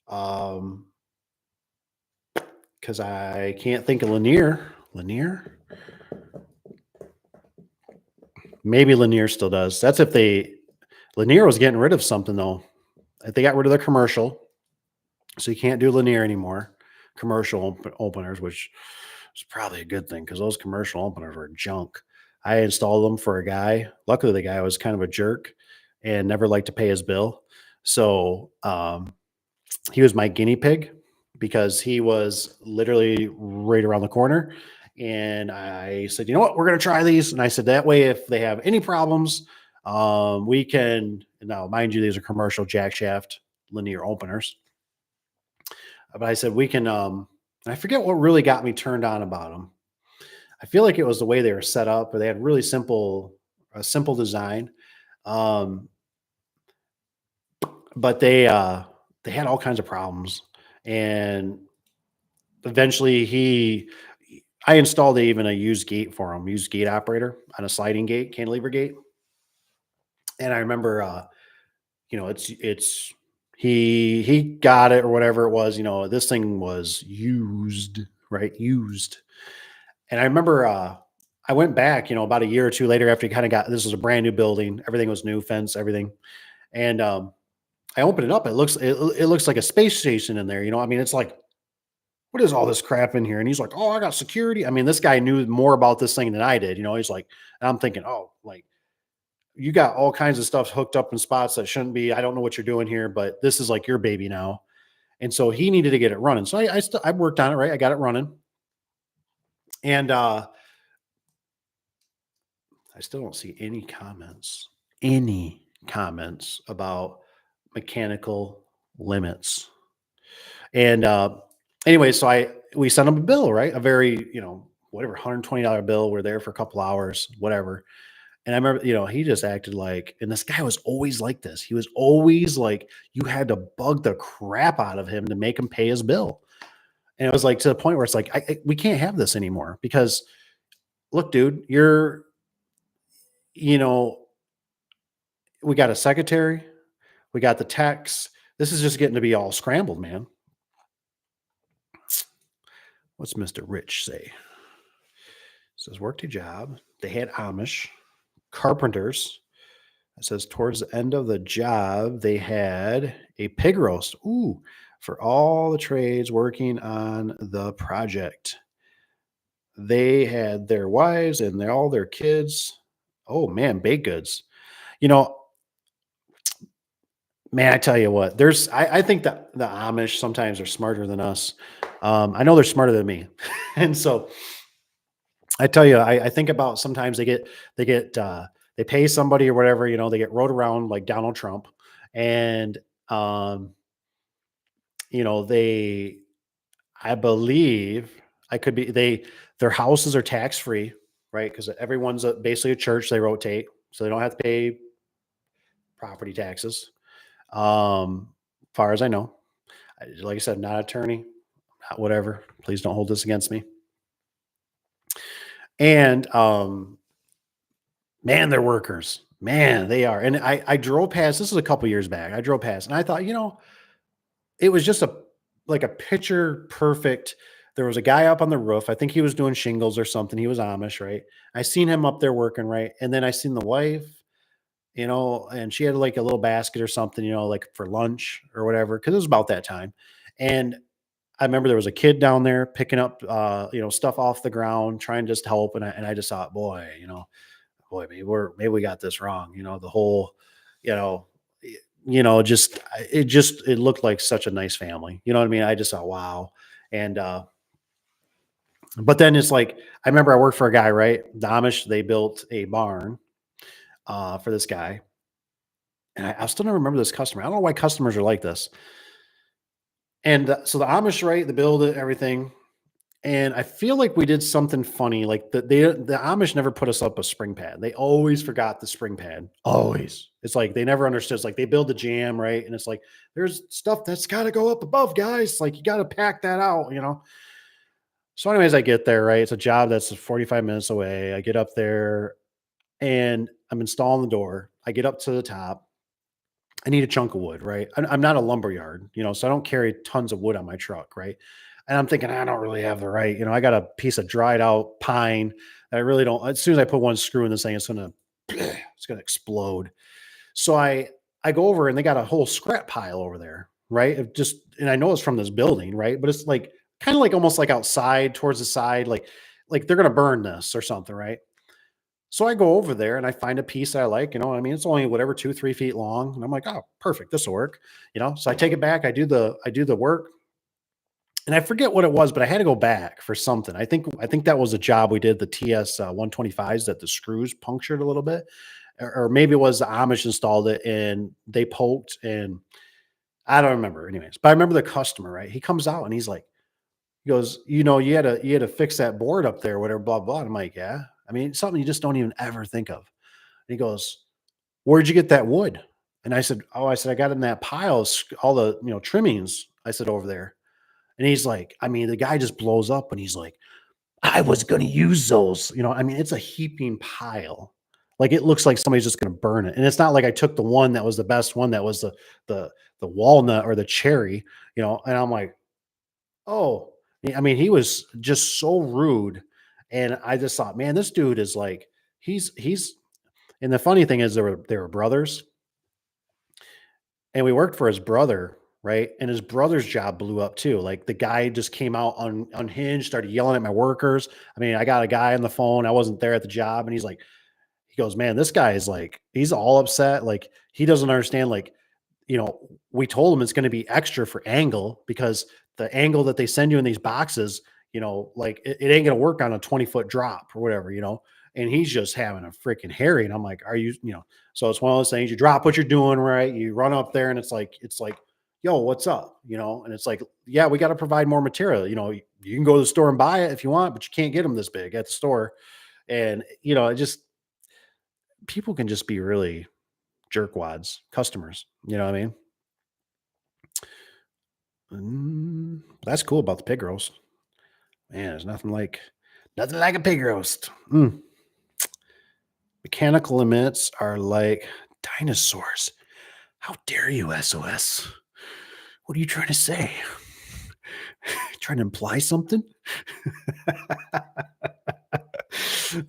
um, because I can't think of Lanier. Lanier? Maybe Lanier still does. That's if Lanier was getting rid of something though. If they got rid of their commercial, so you can't do Lanier anymore. Commercial openers, which is probably a good thing because those commercial openers were junk. I installed them for a guy. Luckily, the guy was kind of a jerk and never liked to pay his bill. So he was my guinea pig because he was literally right around the corner. And I said, "You know what? We're going to try these." And I said, that way, if they have any problems, we can, now, mind you, these are commercial jack shaft linear openers. But I said, we can, and I forget what really got me turned on about them. I feel like it was the way they were set up, or they had a simple design. Um, but they had all kinds of problems. And eventually I installed even a used gate for him, used gate operator on a sliding gate, cantilever gate. And I remember, it's he got it or whatever it was. This thing was used, right? Used. And I remember, I went back, about a year or two later after he kind of got, this was a brand new building, everything was new, fence, everything. And I opened it up. It looks like a space station in there. I mean, it's like, what is all this crap in here? And he's like, "Oh, I got security." I mean, this guy knew more about this thing than I did. He's like, and I'm thinking, oh, like you got all kinds of stuff hooked up in spots that shouldn't be. I don't know what you're doing here, but this is like your baby now." And so he needed to get it running. So I worked on it, right? I got it running. And I still don't see any comments about mechanical limits. And anyway, so we sent him a bill, right? A very, whatever, $120 bill. We're there for a couple hours, whatever. And I remember, he just acted like, and this guy was always like this. He was always like, you had to bug the crap out of him to make him pay his bill. And it was like to the point where it's like, we can't have this anymore because look, dude, you know, we got a secretary, we got the techs. This is just getting to be all scrambled, man. What's Mr. Rich say? Says worked a job. They had Amish carpenters. It says towards the end of the job, they had a pig roast. Ooh, for all the trades working on the project. They had their wives and all their kids. Oh man, baked goods. You know, man, I tell you what, I think that the Amish sometimes are smarter than us. I know they're smarter than me. And so I tell you, I think about sometimes they pay somebody or whatever, they get rode around like Donald Trump. And um, they I believe I could be their houses are tax free, right? Because everyone's basically a church, they rotate, so they don't have to pay property taxes. Far as I know. Like I said, not attorney, not whatever. Please don't hold this against me. And man, they're workers. Man, they are. And I drove past. This is a couple years back. I drove past, and I thought, it was just a picture perfect. There was a guy up on the roof. I think he was doing shingles or something. He was Amish, right? I seen him up there working, right? And then I seen the wife, and she had like a little basket or something, like for lunch or whatever, because it was about that time. And I remember there was a kid down there picking up, stuff off the ground, trying just to help. And I just thought, boy, maybe we got this wrong. The whole, you know, just it looked like such a nice family. You know what I mean? I just thought, wow. And but then it's like I remember I worked for a guy, right? The Amish, they built a barn for this guy. And I still never remember this customer. I don't know why customers are like this. And so the Amish, right? They build it, everything. And I feel like we did something funny. Like the Amish never put us up a spring pad. They always forgot the spring pad. Always. It's like they never understood. It's like they build the jam, right? And it's like there's stuff that's got to go up above, guys. Like you got to pack that out. So, anyways, I get there, right? It's a job that's 45 minutes away. I get up there and I'm installing the door. I get up to the top. I need a chunk of wood, right? I'm not a lumber yard, so I don't carry tons of wood on my truck, right? And I'm thinking, I don't really have the right, I got a piece of dried out pine that I really don't. As soon as I put one screw in this thing, it's gonna explode. So I go over and they got a whole scrap pile over there, right? And I know it's from this building, right? But it's like kind of like almost like outside towards the side, like they're gonna burn this or something, right? So I go over there and I find a piece that I like, I mean, it's only whatever, 2, 3 feet long. And I'm like, oh, perfect. This will work. So I take it back. I do the work and I forget what it was, but I had to go back for something. I think that was a job we did, the TS 125s, that the screws punctured a little bit. Or maybe it was the Amish installed it and they poked, and I don't remember anyways, but I remember the customer, right? He comes out and he goes, you had to fix that board up there, whatever, blah, blah. And I'm like, yeah. I mean, something you just don't even ever think of. And he goes, "Where'd you get that wood?" And I said, "Oh, I got it in that pile, all the, trimmings." I said, "Over there." And he's like, I mean, the guy just blows up and he's like, "I was going to use those." I mean, it's a heaping pile. Like it looks like somebody's just going to burn it. And it's not like I took the one that was the best one, that was the walnut or the cherry, and I'm like, "Oh." I mean, he was just so rude. And I just thought, man, this dude is like, he's and the funny thing is they were brothers, and we worked for his brother, right? And his brother's job blew up too. Like the guy just came out unhinged, started yelling at my workers. I mean, I got a guy on the phone. I wasn't there at the job, and he he goes, man, this guy is like, he's all upset. Like he doesn't understand. Like, we told him it's going to be extra for angle because the angle that they send you in these boxes, like it ain't going to work on a 20-foot drop or whatever, and he's just having a freaking Harry. And I'm like, are you, so it's one of those things, you drop what you're doing, right? You run up there and it's like, yo, what's up? And it's like, yeah, we got to provide more material. You can go to the store and buy it if you want, but you can't get them this big at the store. And, it just, people can just be really jerkwads, customers, you know what I mean? That's cool about the pig roast. Man, there's nothing like a pig roast. Mechanical limits are like dinosaurs. How dare you, SOS? What are you trying to say? Trying to imply something?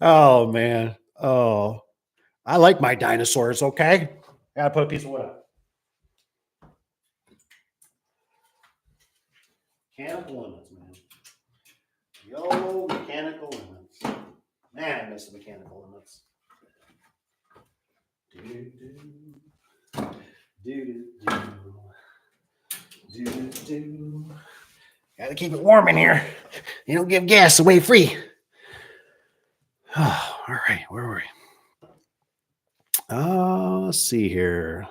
Oh man. Oh, I like my dinosaurs. Okay, gotta put a piece of wood up. Mechanical limits, man. Yo, mechanical limits. Man, I miss the mechanical limits. Gotta keep it warm in here. You don't give gas away free. Oh, all right, where were we? Let's see here.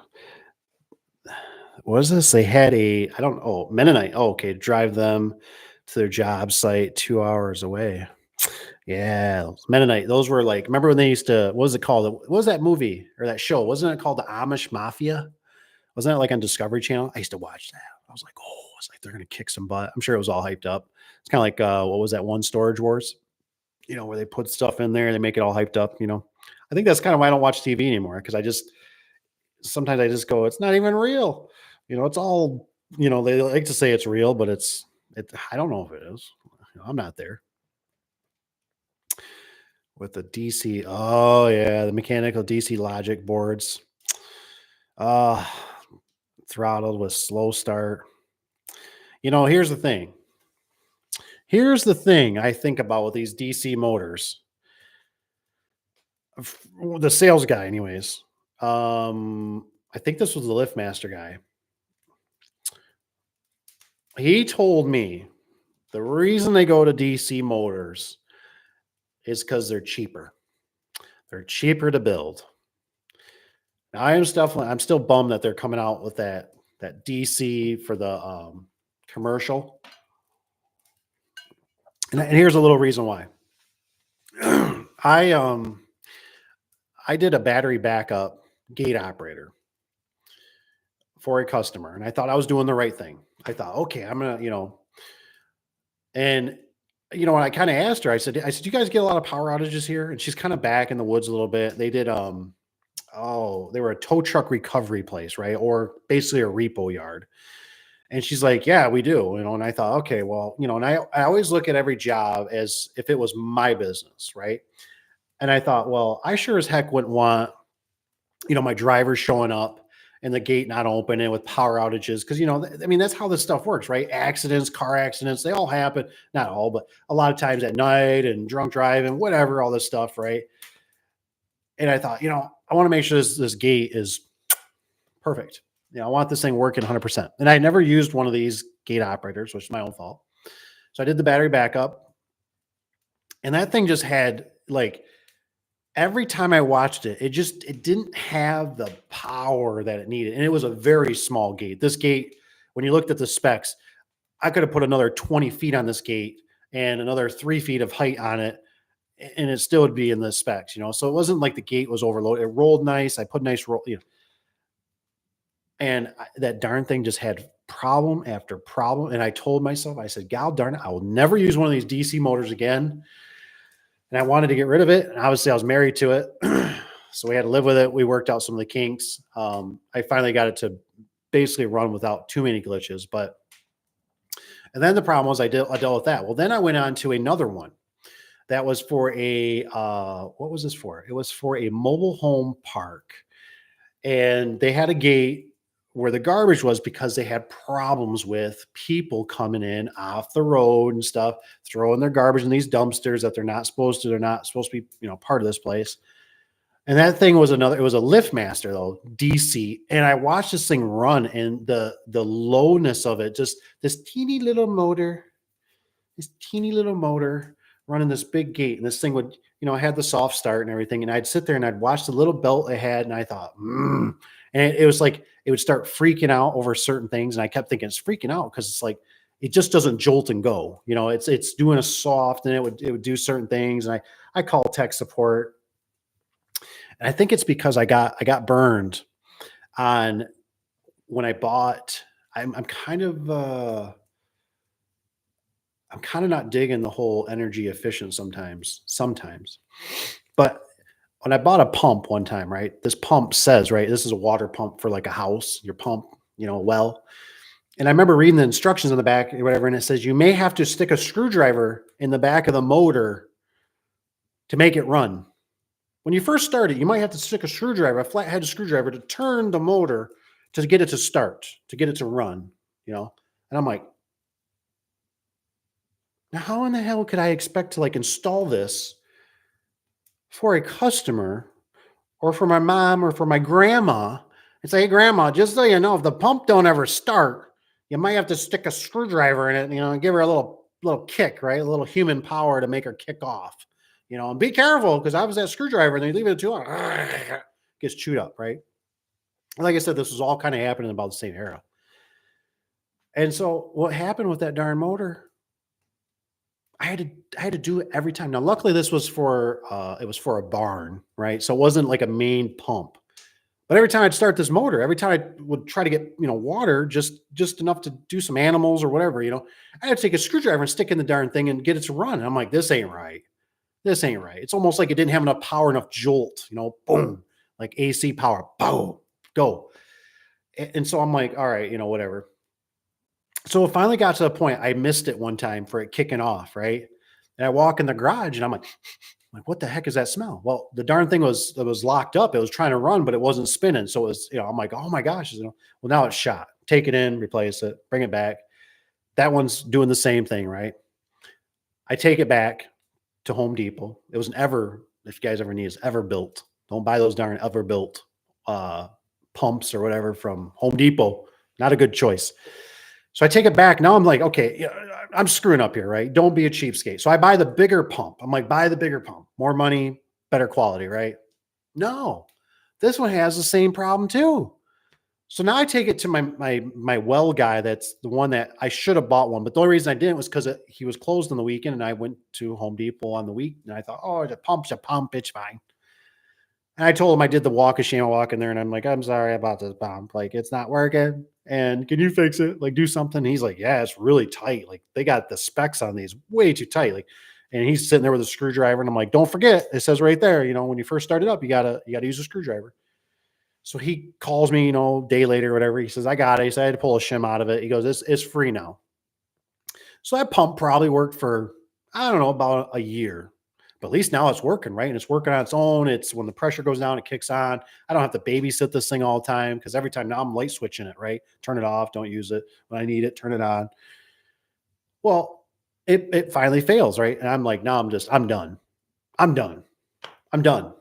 What is this? They had Mennonite. Oh, okay. Drive them to their job site 2 hours away. Yeah, Mennonite. Those were like, remember when they used to, what was it called? What was that movie or that show? Wasn't it called The Amish Mafia? Wasn't that like on Discovery Channel? I used to watch that. I was like, oh, it's like they're going to kick some butt. I'm sure it was all hyped up. It's kind of like, what was that one, Storage Wars? Where they put stuff in there and they make it all hyped up. I think that's kind of why I don't watch TV anymore because sometimes I just go, it's not even real. It's all, they like to say it's real, but I don't know if it is. I'm not there. With the DC. Oh yeah, the mechanical DC logic boards. Throttled with slow start. Here's the thing. Here's the thing I think about with these DC motors. The sales guy, anyways. I think this was the LiftMaster guy. He told me the reason they go to DC motors is because they're cheaper. They're cheaper to build. Now, I'm still bummed that they're coming out with that DC for the commercial. And here's a little reason why. I did a battery backup gate operator for a customer, and I thought I was doing the right thing. I thought, okay, I'm gonna, and when I kind of asked her, I said, do you guys get a lot of power outages here? And she's kind of back in the woods a little bit. They did, they were a tow truck recovery place, right? Or basically a repo yard. And she's like, yeah, we do, and I thought, okay, well, and I always look at every job as if it was my business, right? And I thought, well, I sure as heck wouldn't want, my driver showing up and the gate not open and with power outages. Cause that's how this stuff works, right? Accidents, car accidents, they all happen. Not all, but a lot of times at night and drunk driving, whatever, all this stuff. Right. And I thought, I want to make sure this gate is perfect. I want this thing working 100%. And I never used one of these gate operators, which is my own fault. So I did the battery backup and that thing just had every time I watched it, it didn't have the power that it needed. And it was a very small gate. This gate, when you looked at the specs, I could have put another 20 feet on this gate and another 3 feet of height on it, and it still would be in the specs, So it wasn't like the gate was overloaded. It rolled nice. I put nice roll, and that darn thing just had problem after problem. And I told myself, I said, God darn it, I will never use one of these DC motors again. And I wanted to get rid of it. And obviously I was married to it. So we had to live with it. We worked out some of the kinks. I finally got it to basically run without too many glitches, and then the problem was I dealt with that. Well, then I went on to another one that was for what was this for? It was for a mobile home park, and they had a gate where the garbage was because they had problems with people coming in off the road and stuff, throwing their garbage in these dumpsters that they're not supposed to. They're not supposed to be, part of this place. And that thing was it was a LiftMaster though, DC. And I watched this thing run and the lowness of it, just this teeny little motor running this big gate. And this thing would, I had the soft start and everything. And I'd sit there and I'd watch the little belt I had. And I thought, and it was like, it would start freaking out over certain things. And I kept thinking it's freaking out because it's like, it just doesn't jolt and go, it's doing a soft and it would do certain things. And I call tech support. And I think it's because I got burned on when I bought, I'm kind of, I'm kind of not digging the whole energy efficient sometimes. But when I bought a pump one time, right? This pump says, right, this is a water pump for like a house, your pump, well. And I remember reading the instructions on the back or whatever, and it says you may have to stick a screwdriver in the back of the motor to make it run. When you first start it, you might have to stick a screwdriver, a flathead screwdriver, to turn the motor to get it to start, to get it to run, And I'm like, now how in the hell could I expect to like install this for a customer or for my mom or for my grandma and say, hey, grandma, just so you know, if the pump don't ever start, you might have to stick a screwdriver in it, and give her a little kick, right? A little human power to make her kick off, and be careful because obviously that screwdriver and then you leave it too long, gets chewed up, right? Like I said, this was all kind of happening about the same era. And so what happened with that darn motor, I had to do it every time. Now, luckily this was for it was for a barn, right? So it wasn't like a main pump. But every time I'd start this motor, every time I would try to get, water, just enough to do some animals or whatever, I had to take a screwdriver and stick in the darn thing and get it to run. And I'm like, this ain't right. This ain't right. It's almost like it didn't have enough power, enough jolt, boom, like AC power, boom, go. And so I'm like, all right, whatever. So it finally got to the point I missed it one time for it kicking off, right? And I walk in the garage and I'm like, what the heck is that smell? Well, the darn thing was locked up. It was trying to run, but it wasn't spinning. So it was, I'm like, oh my gosh, well, now it's shot. Take it in, replace it, bring it back. That one's doing the same thing, right? I take it back to Home Depot. It was if you guys ever need, it's Everbuilt. Don't buy those darn Everbuilt pumps or whatever from Home Depot. Not a good choice. So I take it back. Now I'm like, okay, I'm screwing up here, right? Don't be a cheapskate. So I buy the bigger pump. I'm like, buy the bigger pump. More money, better quality, right? No, this one has the same problem too. So now I take it to my well guy. That's the one that I should have bought one. But the only reason I didn't was because he was closed on the weekend and I went to Home Depot on the week. And I thought, oh, the pump's a pump. It's fine. And I told him I did the walk of shame. I walk in there and I'm like, I'm sorry about this pump. Like, it's not working. And can you fix it? Like, do something. He's like, yeah, it's really tight. Like, they got the specs on these way too tight. Like, and he's sitting there with a screwdriver. And I'm like, don't forget, it says right there, when you first start it up, you gotta use a screwdriver. So he calls me, day later or whatever. He says, I got it. He said, I had to pull a shim out of it. He goes, it's free now. So that pump probably worked for, I don't know, about a year. But at least now it's working, right? And it's working on its own. It's when the pressure goes down, it kicks on. I don't have to babysit this thing all the time because every time now I'm light switching it, right? Turn it off, don't use it. When I need it, turn it on. Well, it finally fails, right? And I'm like, no, I'm done. I'm done. I'm done.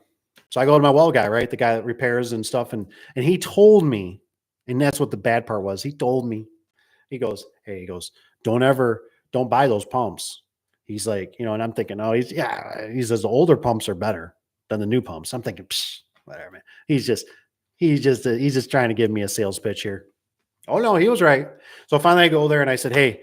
So I go to my well guy, right? The guy that repairs and stuff. And he told me, and that's what the bad part was. He told me, he goes, don't buy those pumps. He's like, and I'm thinking, oh, he says the older pumps are better than the new pumps. I'm thinking, whatever, man. He's just trying to give me a sales pitch here. Oh no, he was right. So finally I go there and I said, hey,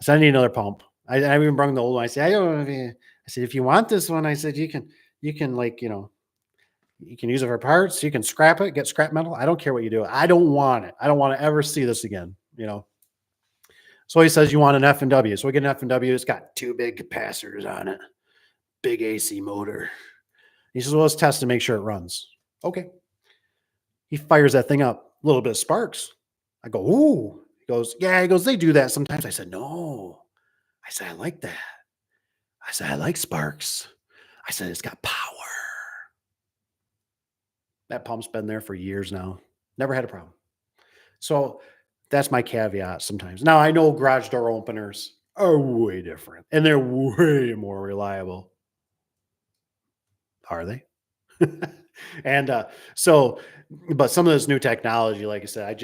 I need another pump. I even brought the old one. I said, I said, if you want this one, I said, you can like, you can use it for parts. You can scrap it, get scrap metal. I don't care what you do. I don't want it. I don't want to ever see this again, So he says, you want an F&W. So we get an F&W. It's got 2 big capacitors on it. Big AC motor. He says, well, let's test to make sure it runs. Okay. He fires that thing up. A little bit of sparks. I go, ooh. He goes, yeah. He goes, they do that sometimes. I said, no. I said, I like that. I said, I like sparks. I said, it's got power. That pump's been there for years now. Never had a problem. So that's my caveat sometimes. Now, I know garage door openers are way different and they're way more reliable. Are they? And so, but some of this new technology, like I said,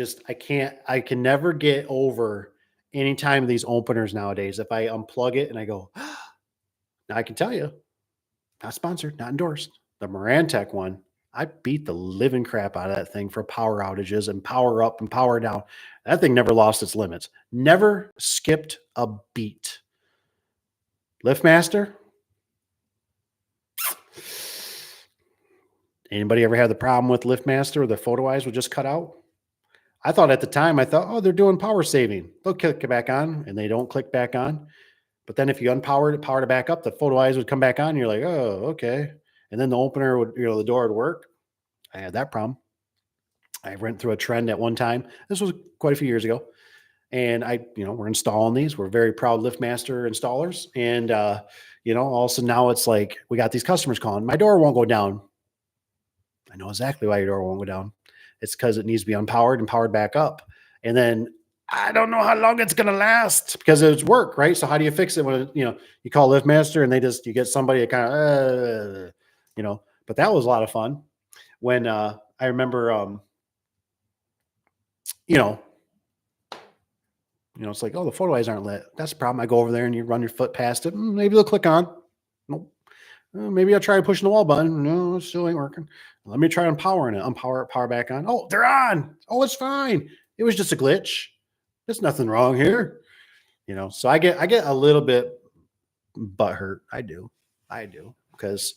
I can never get over any time these openers nowadays. If I unplug it and I go, now I can tell you, not sponsored, not endorsed. The Marantec one, I beat the living crap out of that thing for power outages and power up and power down. That thing never lost its limits, never skipped a beat. LiftMaster, anybody ever had the problem with LiftMaster where the photo eyes would just cut out? I thought at the time, oh, they're doing power saving. They'll click it back on, and they don't click back on. But then if you unpowered it, powered it back up, the photo eyes would come back on. And you're like, oh, okay. And then the opener would, the door would work. I had that problem. I went through a trend at one time. This was quite a few years ago. And we're installing these. We're very proud LiftMaster installers. And, all of a sudden now it's like, we got these customers calling, my door won't go down. I know exactly why your door won't go down. It's because it needs to be unpowered and powered back up. And then I don't know how long it's going to last because it's work, right? So how do you fix it when, you call LiftMaster and you get somebody that kind of, but that was a lot of fun when I remember, it's like, oh, the photo eyes aren't lit. That's the problem. I go over there and you run your foot past it. Maybe they'll click on. Nope. Maybe I'll try pushing the wall button. No, it still ain't working. Let me try unpowering it. Unpower it, power back on. Oh, they're on. Oh, it's fine. It was just a glitch. There's nothing wrong here. So I get a little bit butthurt. I do. Because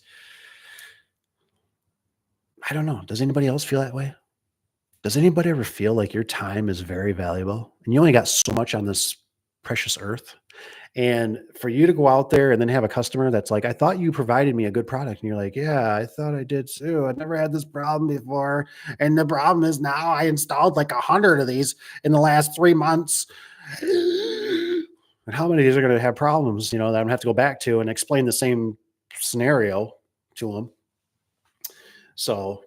I don't know. Does anybody else feel that way? Does anybody ever feel like your time is very valuable and you only got so much on this precious earth? And for you to go out there and then have a customer that's like, I thought you provided me a good product. And you're like, yeah, I thought I did too. I never had this problem before. And the problem is now I installed like 100 of these in the last 3 months. And how many of these are going to have problems, that I'm going to have to go back to and explain the same scenario to them. So,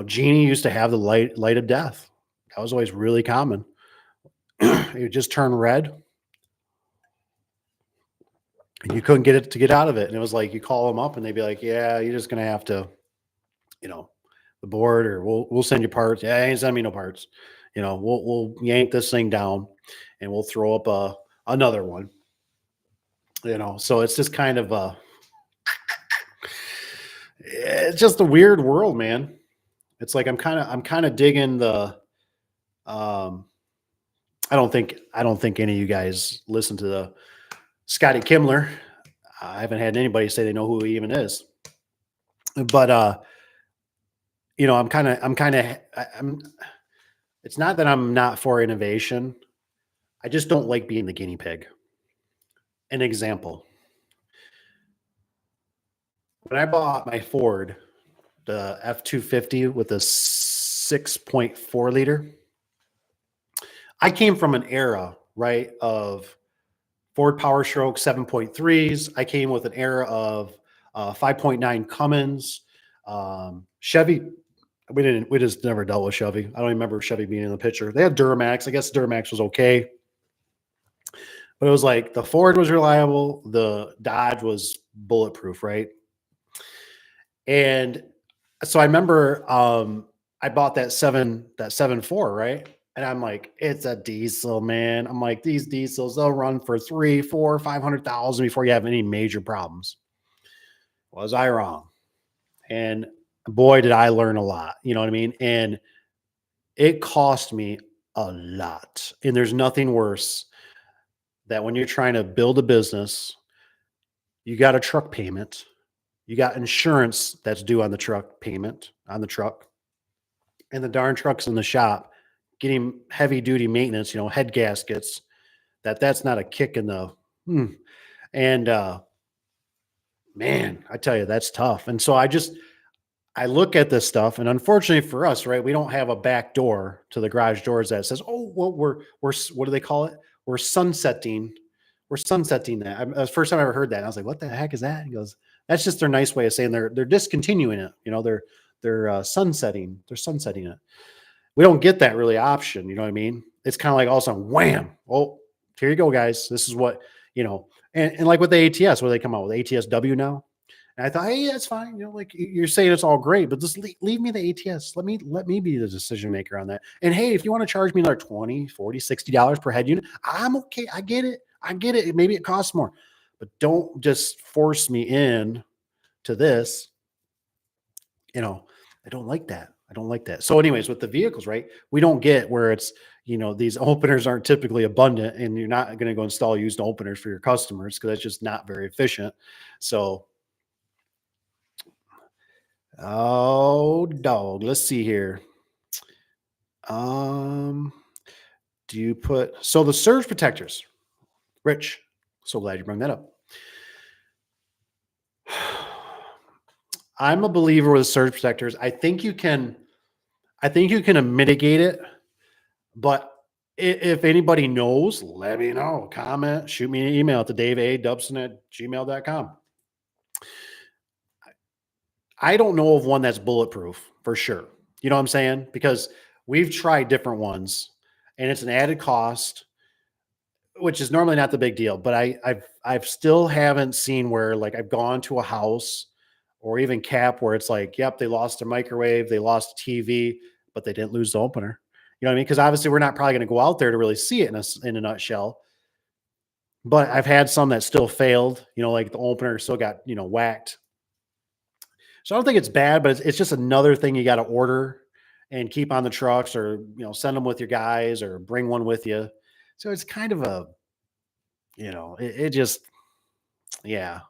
Genie used to have the light of death. That was always really common. It would just turn red. And you couldn't get it to get out of it. And it was like, you call them up and they'd be like, yeah, you're just going to have to, the board, or we'll send you parts. Yeah, ain't send me no parts. We'll yank this thing down and we'll throw up another one, so it's just kind of it's just a weird world, man. It's like, I'm kind of digging the, I don't think any of you guys listen to the Scotty Kimler. I haven't had anybody say they know who he even is, but it's not that I'm not for innovation. I just don't like being the guinea pig. An example. When I bought my Ford, the F-250 with a 6.4 liter, I came from an era, right, of Ford Power Stroke 7.3s. I came with an era of 5.9 Cummins. Chevy, we just never dealt with Chevy. I don't remember Chevy being in the picture. They had Duramax. I guess Duramax was okay. But it was like the Ford was reliable. The Dodge was bulletproof, right? And so I remember I bought that 7.4, right? And I'm like, it's a diesel, man. I'm like, these diesels, they'll run for 3, 4, 500,000 before you have any major problems. Was I wrong? And boy, did I learn a lot. You know what I mean? And it cost me a lot. And there's nothing worse that when you're trying to build a business, you got a truck payment, you got insurance that's due on the truck payment on the truck, and the darn truck's in the shop getting heavy duty maintenance, head gaskets, that's not a kick in the, and, man, I tell you, that's tough. And so I look at this stuff, and unfortunately for us, right, we don't have a back door to the garage doors that says, oh, well, we're what do they call it? We're sunsetting that. That's the first time I ever heard that. And I was like, what the heck is that? He goes, that's just their nice way of saying they're discontinuing it. They're sunsetting it. We don't get that really option. You know what I mean? It's kind of like all of a sudden, wham. Oh, here you go, guys. This is what, and like with the ATS, where they come out with ATSW now. And I thought, hey, that's fine. You know, like you're saying it's all great, but just leave me the ATS. Let me be the decision maker on that. And hey, if you want to charge me like 20, 40, $60 per head unit, I'm okay. I get it. I get it. Maybe it costs more, but don't just force me in to this. You know, I don't like that. I don't like that. So, anyways, with the vehicles, right? We don't get where it's, these openers aren't typically abundant, and you're not going to go install used openers for your customers because that's just not very efficient. So, oh, dog. Let's see here. Um, do you put so the surge protectors, Rich? So glad you bring that up. I'm a believer with surge protectors. I think you can mitigate it, but if anybody knows, let me know. Comment, shoot me an email to daveadubson@gmail.com. I don't know of one that's bulletproof for sure. You know what I'm saying? Because we've tried different ones and it's an added cost, which is normally not the big deal. But I've still haven't seen where like I've gone to a house or even Cap where it's like, yep, they lost their microwave, they lost TV, but they didn't lose the opener. You know what I mean? Because obviously we're not probably going to go out there to really see it in a nutshell. But I've had some that still failed. Like the opener still got whacked. So I don't think it's bad, but it's just another thing you got to order and keep on the trucks, or send them with your guys, or bring one with you. So it's kind of it just, yeah.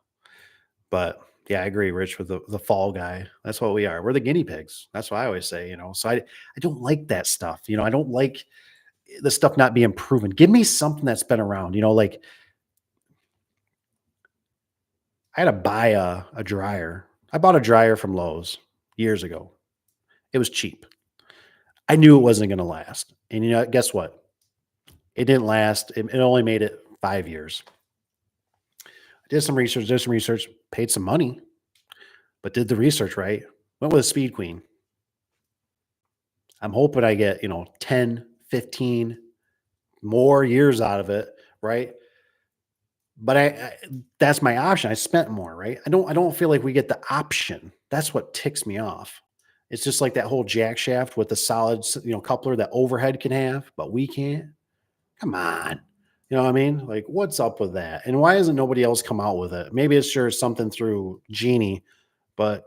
But yeah, I agree, Rich, with the fall guy. That's what we are. We're the guinea pigs. That's what I always say. So I don't like that stuff. I don't like the stuff not being proven. Give me something that's been around. Like I had to buy a dryer. I bought a dryer from Lowe's years ago. It was cheap. I knew it wasn't going to last. And guess what? It didn't last. It only made it 5 years. I did some research, paid some money, but did the research right. Went with a Speed Queen. I'm hoping I get, 10, 15 more years out of it, right? But that's my option. I spent more, right? I don't feel like we get the option. That's what ticks me off. It's just like that whole jack shaft with the solid, coupler that overhead can have, but we can't. Come on. You know what I mean? Like, what's up with that? And why hasn't nobody else come out with it? Maybe it's sure something through Genie, but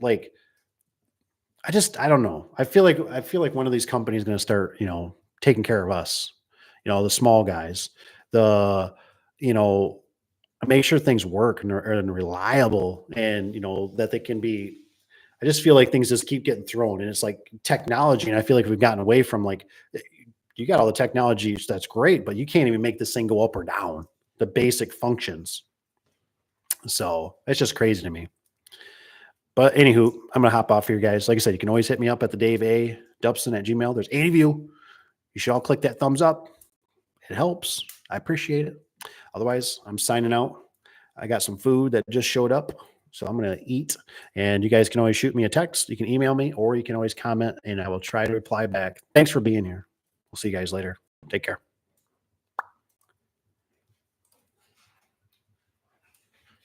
like, I don't know. I feel like one of these companies is going to start, taking care of us, the small guys, the, you know, make sure things work and reliable, and, that they can be. I just feel like things just keep getting thrown, and it's like technology. And I feel like we've gotten away from like, you got all the technology, that's great, but you can't even make this thing go up or down, the basic functions. So it's just crazy to me. But anywho, I'm gonna hop off here, guys. Like I said, you can always hit me up at the Daveadubson@gmail. There's 8 of you. You should all click that thumbs up. It helps. I appreciate it. Otherwise, I'm signing out. I got some food that just showed up, so I'm gonna eat. And you guys can always shoot me a text. You can email me, or you can always comment, and I will try to reply back. Thanks for being here. We'll see you guys later. Take care.